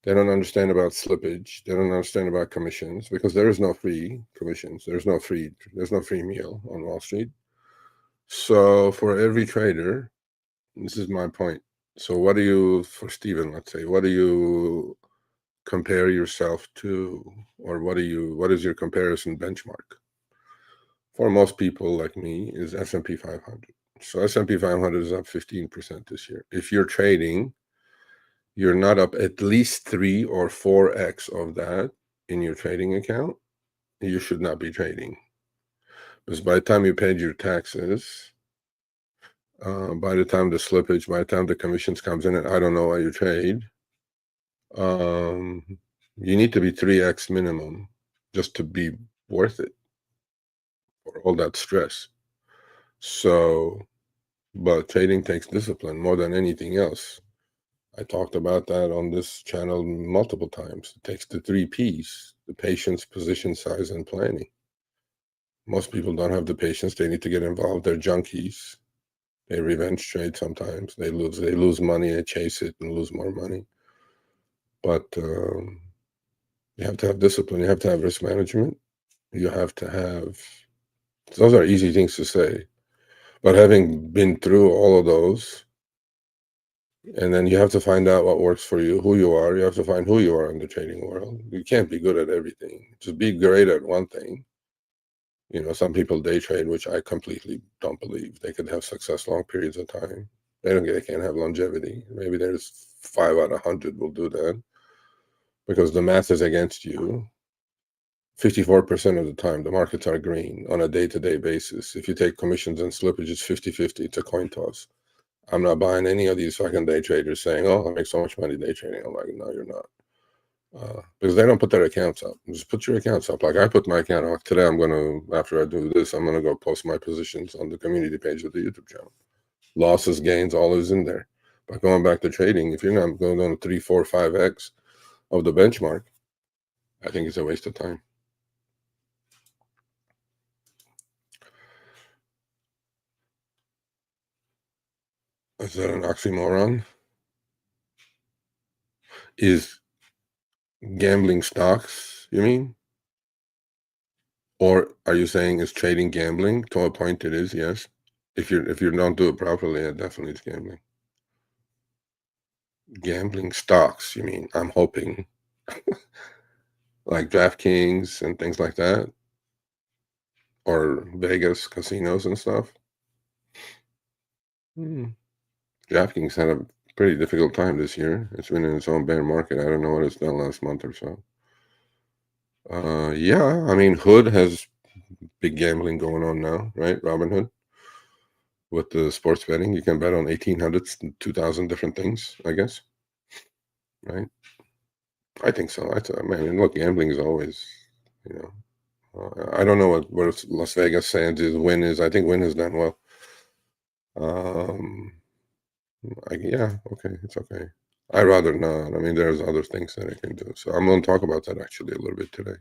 They don't understand about slippage. They don't understand about commissions, because there is no free commissions. There's no free meal on Wall Street. So for every trader, this is my point. So what do you, for Stephen, let's say, what do you compare yourself to, or what is your comparison benchmark? For most people like me, is S&P 500. So S&P 500 is up 15% this year. If you're trading, you're not up at least 3 or 4x of that in your trading account, you should not be trading. Because by the time you paid your taxes, by the time the slippage, by the time the commissions comes in, and I don't know why you trade, you need to be 3x minimum just to be worth it for all that stress. So, but trading takes discipline more than anything else. I talked about that on this channel multiple times. It takes the 3 Ps: the patience, position size, and planning. Most people don't have the patience. They need to get involved. They're junkies. They revenge trade sometimes. They lose money, they chase it and lose more money. But you have to have discipline. You have to have risk management. You have to have, those are easy things to say, but having been through all of those, and then you have to find out what works for you, who you are. You have to find who you are in the trading world. You can't be good at everything. Just be great at one thing. You know, some people day trade, which I completely don't believe. They could have success long periods of time. They can't have longevity. Maybe there's 5 out of 100 will do that, because the math is against you. 54% of the time, the markets are green on a day-to-day basis. If you take commissions and slippage, it's 50-50. It's a coin toss. I'm not buying any of these fucking day traders saying, oh, I make so much money day trading. I'm like, no, you're not. Because they don't put their accounts up. Just put your accounts up. Like, I put my account up. Today, after I do this, I'm going to go post my positions on the community page of the YouTube channel. Losses, gains, all is in there. But going back to trading, if you're not going on 3, 4, 5x of the benchmark, I think it's a waste of time. Is that an oxymoron? Is gambling stocks, you mean? Or are you saying is trading gambling? To a point it is, yes. If you don't do it properly, it definitely is gambling. Gambling stocks, you mean? I'm hoping. Like DraftKings and things like that? Or Vegas casinos and stuff? DraftKings had a pretty difficult time this year. It's been in its own bear market. I don't know what it's done last month or so. Yeah, I mean, Hood has big gambling going on now, right? Robinhood with the sports betting. You can bet on 1,800, 2,000 different things, I guess. Right? I think so. I mean, look, gambling is always, you know, I don't know what Las Vegas Sands is. Win is. I think Win has done well. Yeah, okay, it's okay. I'd rather not. I mean, there's other things that I can do. So I'm going to talk about that actually a little bit today.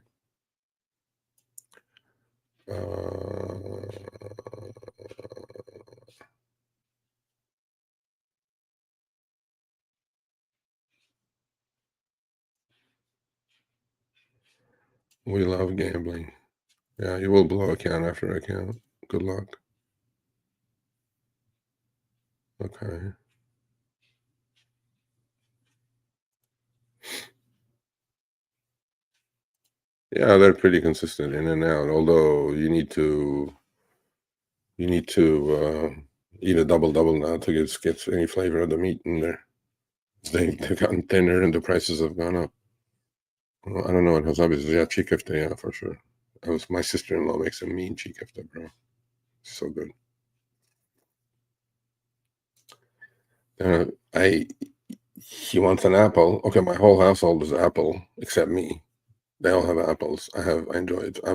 We love gambling. Yeah, you will blow account after account. Good luck. Okay. Yeah, they're pretty consistent in and out. Although you need to eat a double now to get any flavor of the meat in there. They've gotten thinner and the prices have gone up. Well, I don't know what Hasabi is. Yeah, chick kefta, yeah, for sure. My sister-in-law makes a mean chick kefta, bro. It's so good. He wants an apple. Okay, my whole household is apple except me. They all have apples. I've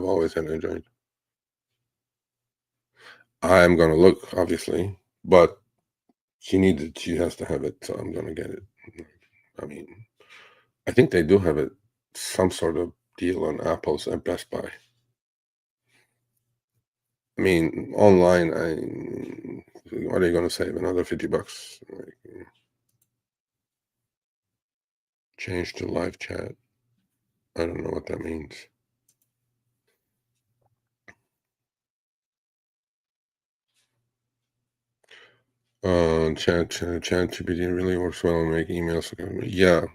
always had enjoyed. I'm gonna look, obviously, but she needs it. She has to have it, so I'm gonna get it. I mean, I think they do have it, some sort of deal on apples at Best Buy. I mean, online, what are you gonna save? Another $50? Change to live chat. I don't know what that means. ChatGPT really works well in making emails. Yeah.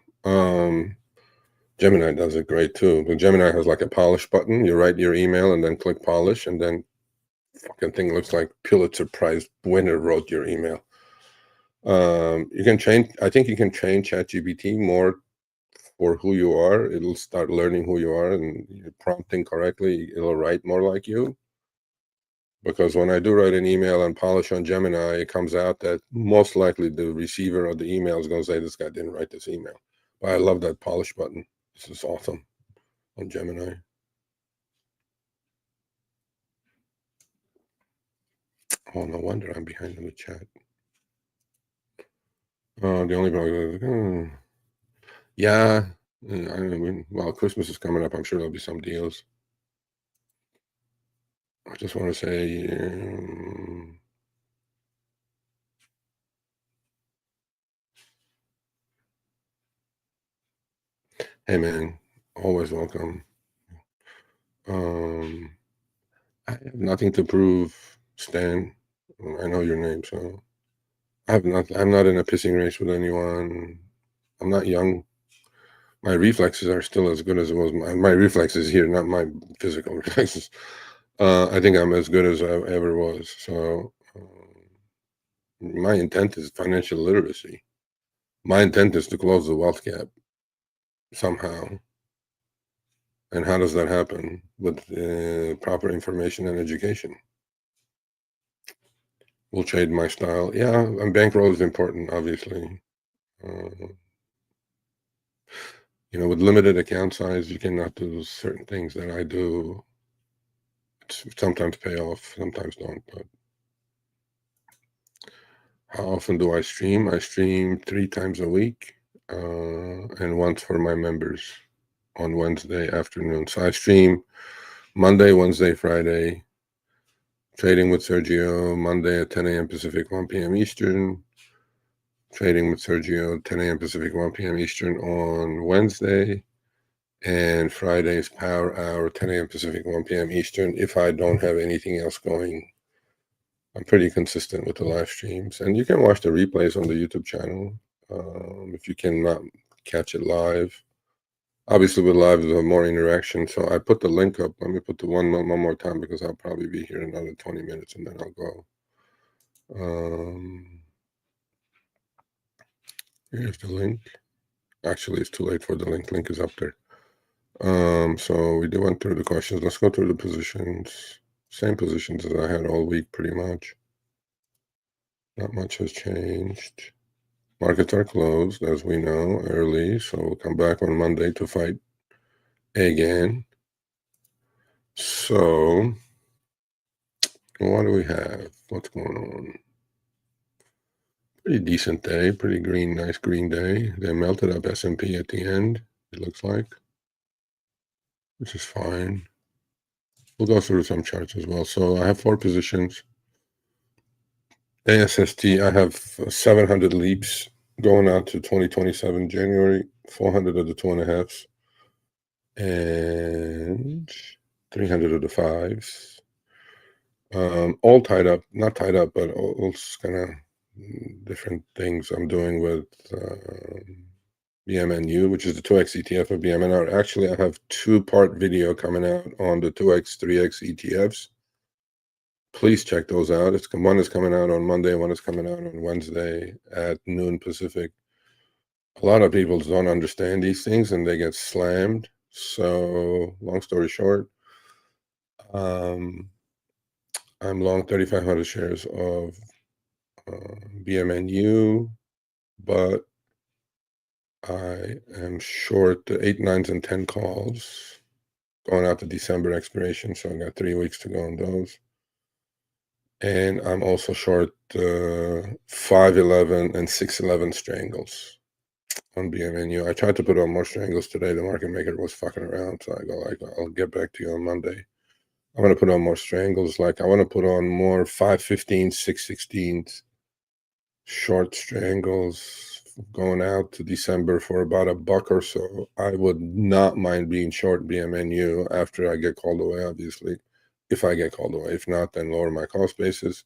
Gemini does it great too. But Gemini has like a polish button. You write your email and then click polish, and then fucking thing looks like Pulitzer Prize winner wrote your email. You can train. I think you can train ChatGPT more for who you are. It'll start learning who you are, and you're prompting correctly. It'll write more like you. Because when I do write an email and polish on Gemini, it comes out that most likely the receiver of the email is going to say, this guy didn't write this email. But I love that polish button. This is awesome on Gemini. Oh, no wonder I'm behind in the chat. The only problem yeah. I mean, well, Christmas is coming up. I'm sure there'll be some deals. I just want to say, hey, man, always welcome. I have nothing to prove, Stan. I know your name, so I'm not in a pissing race with anyone. I'm not young. My reflexes are still as good as it was. My reflexes here, not my physical reflexes. I think I'm as good as I ever was. So my intent is financial literacy. My intent is to close the wealth gap somehow. And how does that happen? With proper information and education. We'll trade my style. Yeah, and bankroll is important, obviously. With limited account size, you cannot do certain things that I do. Sometimes pay off, sometimes don't. But How often do I stream? I stream 3 times a week, and once for my members on Wednesday afternoon. So I stream Monday, Wednesday, Friday, trading with Sergio, Monday at 10 a.m. Pacific, 1 p.m. Eastern. Trading with Sergio, 10 a.m. Pacific, 1 p.m. Eastern on Wednesday. And Friday's Power Hour, 10 a.m. Pacific, 1 p.m. Eastern. If I don't have anything else going, I'm pretty consistent with the live streams. And you can watch the replays on the YouTube channel if you cannot catch it live. Obviously, with live, there's more interaction. So I put the link up. Let me put the one more time because I'll probably be here another 20 minutes and then I'll go. Here's the link. Actually, it's too late for the link. Link is up there. So we went through the questions. Let's go through the positions. Same positions as I had all week, pretty much. Not much has changed. Markets are closed, as we know, early. So we'll come back on Monday to fight again. So what do we have? What's going on? Pretty decent day. Pretty green, nice green day. They melted up S&P at the end, it looks like, which is fine. We'll go through some charts as well. So I have 4 positions. ASST, I have 700 leaps going out to 2027 January, 400 of the 2.5s, and 300 of the 5s. All tied up, not tied up, but all kind of different things I'm doing with BMNU, which is the 2x ETF of BMNR. Actually, I have 2-part video coming out on the 2x, 3x ETFs. Please check those out. One is coming out on Monday, one is coming out on Wednesday at noon Pacific. A lot of people don't understand these things and they get slammed. So, long story short, I'm long 3,500 shares of BMNU, but I am short the 8, 9s, and 10 calls going out to December expiration. So I got 3 weeks to go on those. And I'm also short 511 and 611 strangles on BMNU. I tried to put on more strangles today. The market maker was fucking around. So I go like, I'll get back to you on Monday. I want to put on more strangles. Like I want to put on more 515, 616s, short strangles going out to December for about $1 or so. I would not mind being short BMNU after I get called away, obviously. If I get called away. If not, then lower my cost basis.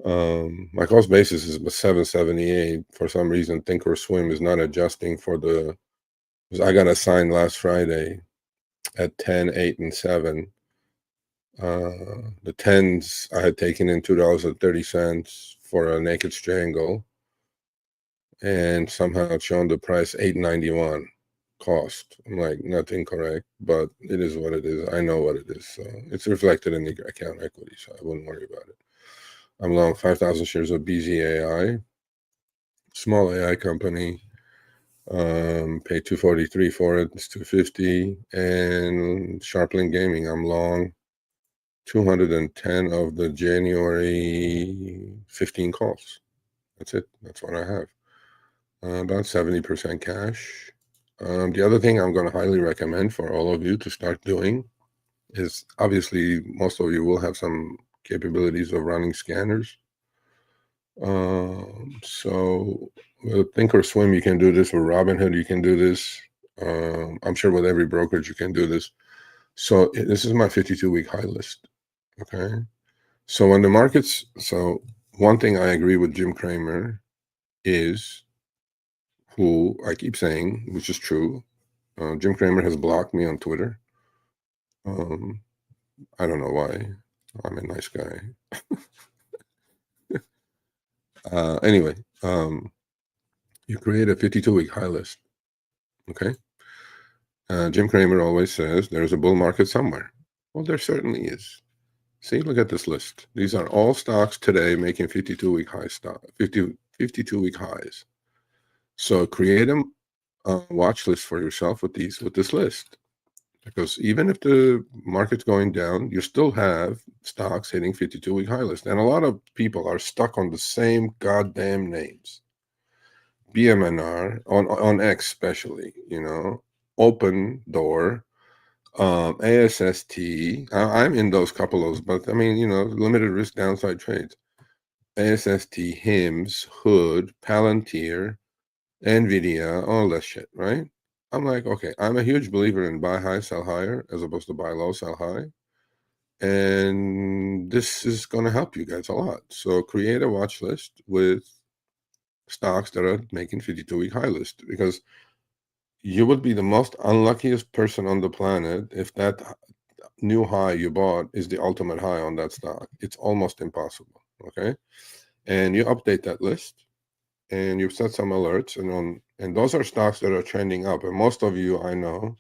My cost basis is 778. For some reason, Thinkorswim is not adjusting for the, because I got assigned last Friday at 10, 8, and 7. The 10s I had taken in $2.30 for a naked strangle, and somehow it's shown the price $8.91 cost. I'm like, nothing correct, but it is what it is. I know what it is. So it's reflected in the account equity, so I wouldn't worry about it. I'm long 5,000 shares of BZAI, small AI company. Pay $243 for it. It's $250. And Sharplink Gaming, I'm long 210 of the January 15 calls. That's it. That's what I have. About 70% cash. The other thing I'm going to highly recommend for all of you to start doing is, obviously, most of you will have some capabilities of running scanners. So with Thinkorswim, you can do this. With Robinhood, you can do this. I'm sure with every brokerage, you can do this. So this is my 52-week high list. Okay. So when the markets, so one thing I agree with Jim Cramer is, who I keep saying, which is true. Jim Cramer has blocked me on Twitter. I don't know why. I'm a nice guy. Anyway, you create a 52-week high list. Okay. Jim Cramer always says there's a bull market somewhere. Well, there certainly is. See, look at this list. These are all stocks today making 52-week high stock, 52-week highs. So create a watch list for yourself with this list. Because even if the market's going down, you still have stocks hitting 52-week high list. And a lot of people are stuck on the same goddamn names. BMNR, on X especially, Open Door, ASST. I'm in those couple of those, but I mean, limited risk downside trades. ASST, HIMS, Hood, Palantir, NVIDIA, all that shit, right? I'm like, okay, I'm a huge believer in buy high, sell higher, as opposed to buy low, sell high. And this is going to help you guys a lot. So create a watch list with stocks that are making 52-week high list, because you would be the most unluckiest person on the planet if that new high you bought is the ultimate high on that stock. It's almost impossible, okay? And you update that list, and you set some alerts, and those are stocks that are trending up. And most of you, I know,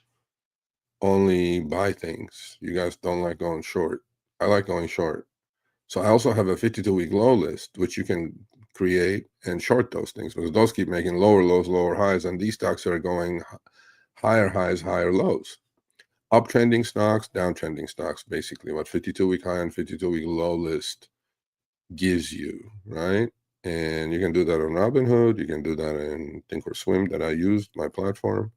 only buy things. You guys don't like going short. I like going short. So I also have a 52-week low list, which you can create and short those things, because those keep making lower lows, lower highs, and these stocks are going higher highs, higher lows. Uptrending stocks, downtrending stocks, basically what 52-week high and 52-week low list gives you, right? And you can do that on Robinhood. You can do that in Thinkorswim that I used, my platform.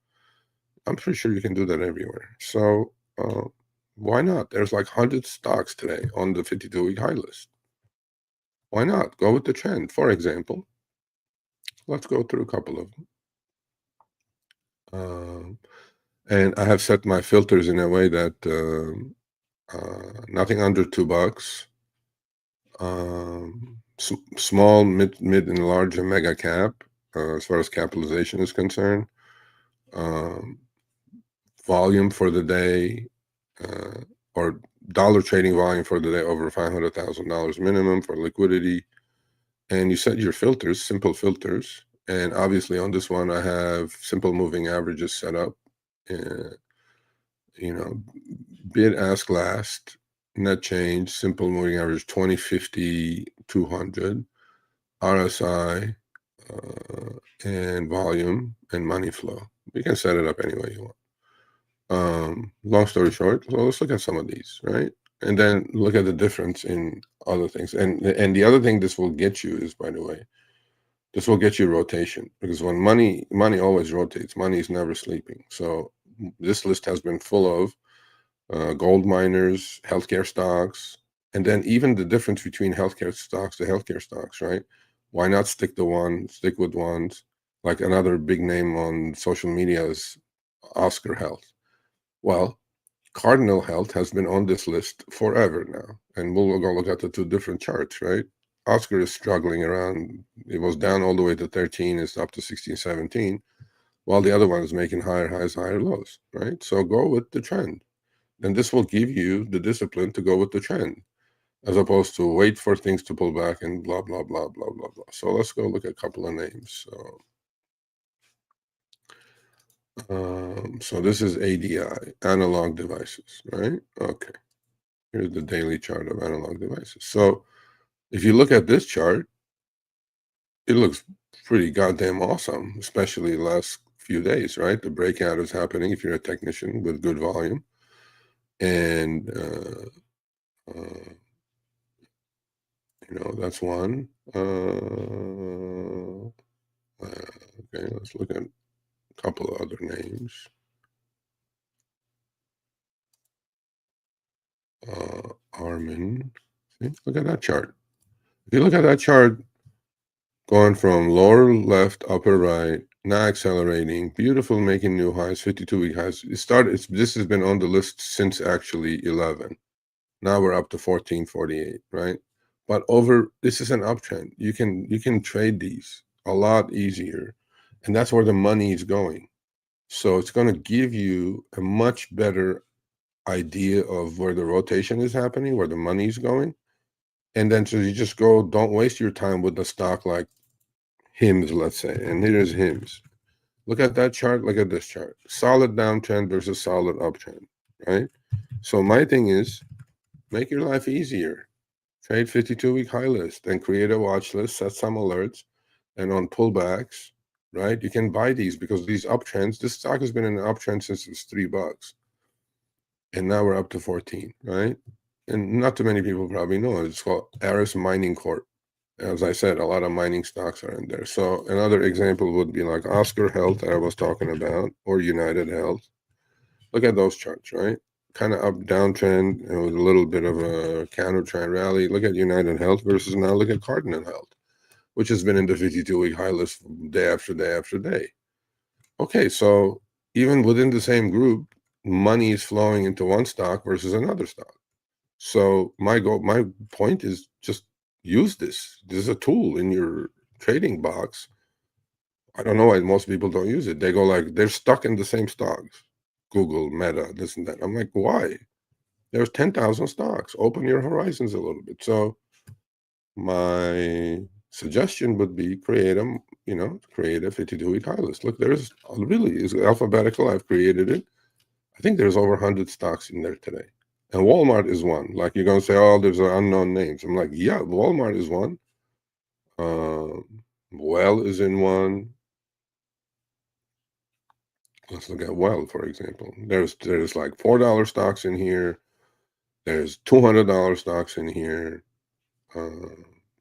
I'm pretty sure you can do that everywhere. So why not? There's like 100 stocks today on the 52-week high list. Why not? Go with the trend. For example, let's go through a couple of them. And I have set my filters in a way that nothing under $2. Small, mid, and large, and mega cap, as far as capitalization is concerned. Volume for the day, or dollar trading volume for the day over $500,000 minimum for liquidity. And you set your filters, simple filters. And obviously on this one, I have simple moving averages set up. Bid, ask, last, net change, simple moving average 20, 50, 200, RSI, and volume and money flow. You can set it up any way you want. Long story short, so let's look at some of these, right? And then look at the difference in other things. And the other thing this will get you is, by the way, this will get you rotation, because when money always rotates. Money is never sleeping. So this list has been full of gold miners, healthcare stocks, and then even the difference between healthcare stocks to healthcare stocks, right? Why not stick with ones? Like another big name on social media is Oscar Health. Well, Cardinal Health has been on this list forever now, and we'll go look at the two different charts, right? Oscar is struggling around. It was down all the way to 13, it's up to 16, 17, while the other one is making higher highs, higher lows, right? So go with the trend. And this will give you the discipline to go with the trend, as opposed to wait for things to pull back and blah, blah, blah, blah, blah, blah. So let's go look at a couple of names. So this is ADI, analog devices, right? Okay. Here's the daily chart of analog devices. So if you look at this chart, it looks pretty goddamn awesome, especially the last few days, right? The breakout is happening if you're a technician with good volume. And that's one. Okay, let's look at a couple of other names. Armin. See, look at that chart. If you look at that chart, going from lower left, upper right, now accelerating, beautiful, making new highs, 52-week highs. This has been on the list since actually 11. Now we're up to 1448, right? But this is an uptrend. You can trade these a lot easier, and that's where the money is going. So it's going to give you a much better idea of where the rotation is happening, where the money is going. And then so you just go, don't waste your time with the stock like HIMS, let's say. And here's HIMS. Look at that chart, look at this chart. Solid downtrend versus solid uptrend, right? So my thing is, make your life easier. Trade 52-week high list and create a watch list, set some alerts, and on pullbacks, right? You can buy these, because these uptrends, this stock has been in an uptrend since it's $3. and now we're up to 14, right? And not too many people probably know it. It's called Aris Mining Corp. As I said, a lot of mining stocks are in there. So another example would be like Oscar Health that I was talking about, or United Health. Look at those charts, right? Kind of up downtrend with a little bit of a counter trend rally. Look at United Health versus now look at Cardinal Health, which has been in the 52-week high list day after day after day. Okay, so even within the same group, money is flowing into one stock versus another stock. So my point is just use this. This is a tool in your trading box. I don't know why most people don't use it. They go like they're stuck in the same stocks. Google, Meta, this and that. I'm like, why? There's 10,000 stocks. Open your horizons a little bit. So my suggestion would be create a 52-week high list. Look, there's really is alphabetical. I've created it. I think there's over 100 stocks in there today. And Walmart is one. Like you're going to say, oh, there's unknown names. I'm like, yeah, Walmart is one. Well is in one. Let's look at Well, for example. There's like $4 stocks in here. There's $200 stocks in here.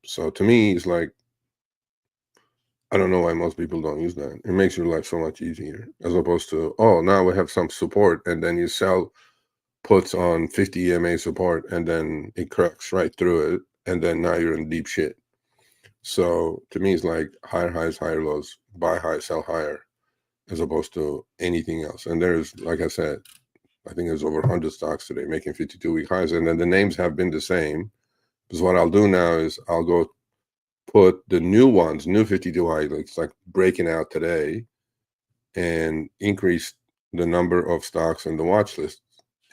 So to me, it's like, I don't know why most people don't use that. It makes your life so much easier as opposed to, oh, now we have some support and then you sell puts on 50 EMA support and then it cracks right through it. And then now you're in deep shit. So to me, it's like higher highs, higher lows, buy high, sell higher, as opposed to anything else. And there's, like I said, I think there's over 100 stocks today making 52-week highs. And then the names have been the same. Because what I'll do now is I'll go put the new ones, new 52 high, like breaking out today, and increase the number of stocks in the watch list.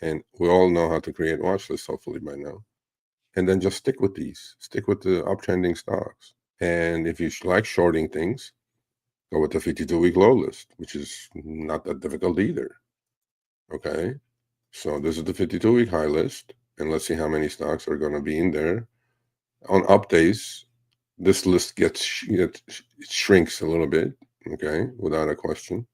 And we all know how to create watch lists, hopefully by now. And then just stick with these, stick with the uptrending stocks. And if you like shorting things, go with the 52-week low list, which is not that difficult either. Okay. So this is the 52-week high list. And let's see how many stocks are going to be in there. On up days, this list it shrinks a little bit. Okay. Without a question.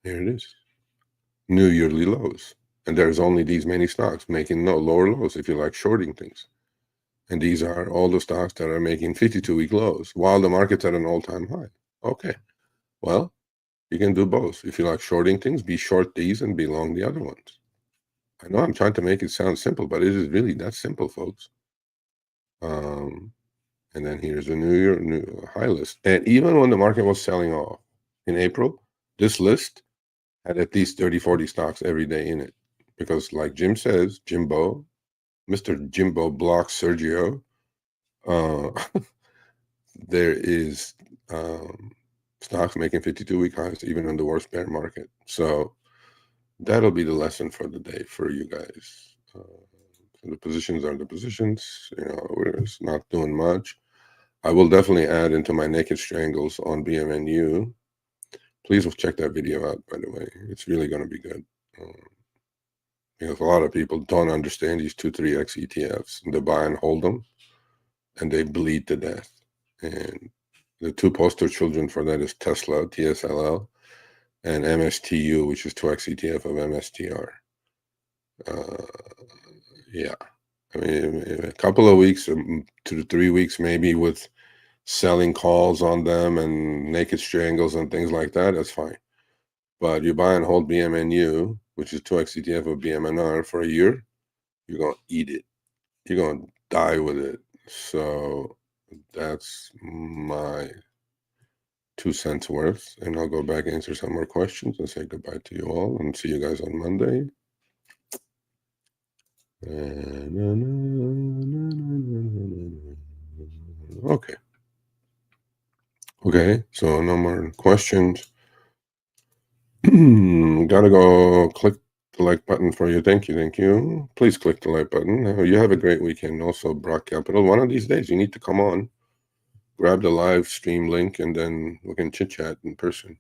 Here it is. New yearly lows. And there's only these many stocks making no lower lows if you like shorting things. And these are all the stocks that are making 52-week lows while the market's at an all-time high. Okay. Well, you can do both. If you like shorting things, be short these and be long the other ones. I know I'm trying to make it sound simple, but it is really that simple, folks. And then here's a new high list. And even when the market was selling off in April, this list had at least 30, 40 stocks every day in it. Because like Jim says, Mr. Jimbo blocks Sergio. There is stocks making 52-week highs even in the worst bear market. So that'll be the lesson for the day for you guys. The positions are the positions. We're not doing much. I will definitely add into my naked strangles on BMNU. Please check that video out, by the way. It's really going to be good. Because a lot of people don't understand these 2-3x ETFs. They buy and hold them, and they bleed to death. And the two poster children for that is Tesla, TSLL, and MSTU, which is 2x ETF of MSTR. Yeah. I mean, a couple of weeks, 2 to 3 weeks, maybe with selling calls on them and naked strangles and things like that, that's fine. But you buy and hold BMNU, which is 2x ETF of BMNR for a year, you're going to eat it. You're going to die with it. So that's my 2 cents worth. And I'll go back and answer some more questions and say goodbye to you all and see you guys on Monday. Okay. Okay, so no more questions. Gotta go click the like button for you. Thank you. Please click the like button. You have a great weekend. Also, Brock Capital. One of these days, you need to come on, grab the live stream link, and then we can chit chat in person.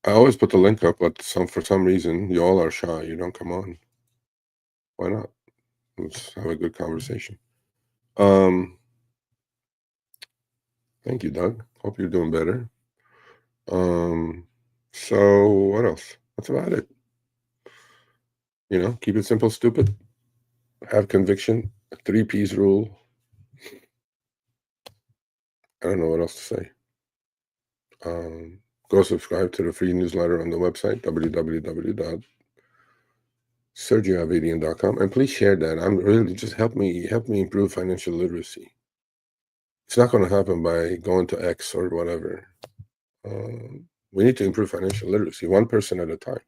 I always put the link up, but for some reason, you all are shy. You don't come on. Why not? Let's have a good conversation. Let's Thank you, Doug. Hope you're doing better. So what else? That's about it. You know, keep it simple, stupid. Have conviction. 3 P's rule. I don't know what else to say. Go subscribe to the free newsletter on the website, www.sergioavedian.com, and please share that. I'm really just help me improve financial literacy. It's not going to happen by going to X or whatever. We need to improve financial literacy, one person at a time.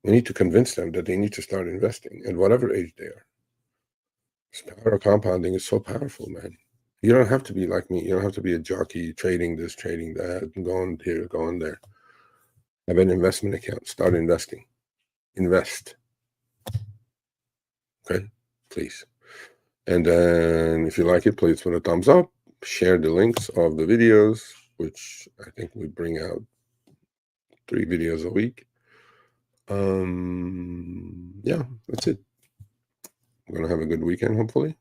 We need to convince them that they need to start investing at whatever age they are. This power of compounding is so powerful, man. You don't have to be like me. You don't have to be a jockey trading this, trading that, and going here, going there. Have an investment account. Start investing. Invest. Okay? Please. And then if you like it, please put a thumbs up. Share the links of the videos, which I think we bring out 3 videos a week. Yeah, that's it. I'm going to have a good weekend, hopefully.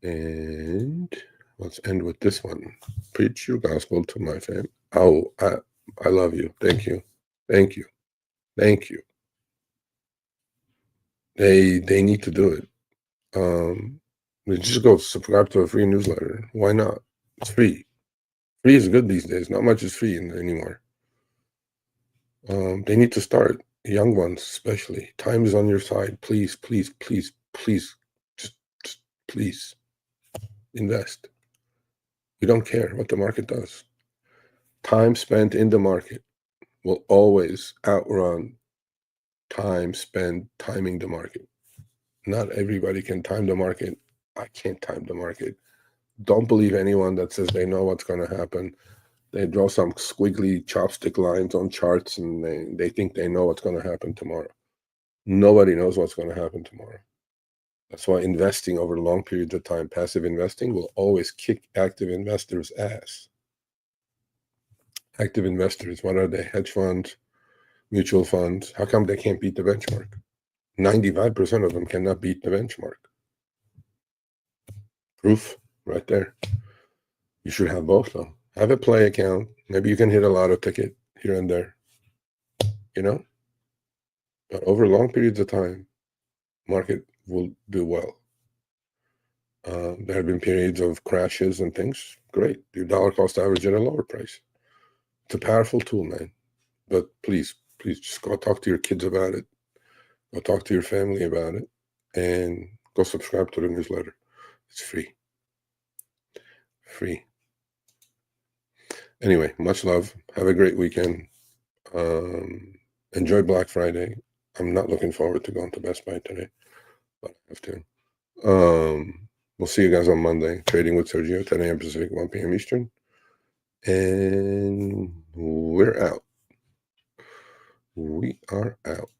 And let's end with this one. Preach your gospel to my family. Oh, I love you. Thank you. Thank you. Thank you. They need to do it. Just go subscribe to a free newsletter. Why not? It's free. Free is good these days. Not much is free anymore. They need to start. Young ones, especially. Time is on your side. Please, please, please, please. Just please. Invest. We don't care what the market does. Time spent in the market will always outrun time spent timing the market. Not everybody can time the market. I can't time the market. Don't believe anyone that says they know what's going to happen. They draw some squiggly chopstick lines on charts and they think they know what's going to happen tomorrow. Nobody knows what's going to happen tomorrow. That's why investing over long periods of time, passive investing, will always kick active investors' ass. Active investors, what are they? Hedge funds, mutual funds. How come they can't beat the benchmark? 95% of them cannot beat the benchmark. Proof right there. You should have both, though. Have a play account. Maybe you can hit a lotto ticket here and there. You know? But over long periods of time, market will do well. There have been periods of crashes and things. Great. Your dollar cost average at a lower price. It's a powerful tool, man. But please just go talk to your kids about it. Go talk to your family about it. And go subscribe to the newsletter. It's free. Free. Anyway, much love. Have a great weekend. Enjoy Black Friday. I'm not looking forward to going to Best Buy today, but I have to. We'll see you guys on Monday. Trading with Sergio, 10 a.m. Pacific, 1 p.m. Eastern. And we're out. We are out.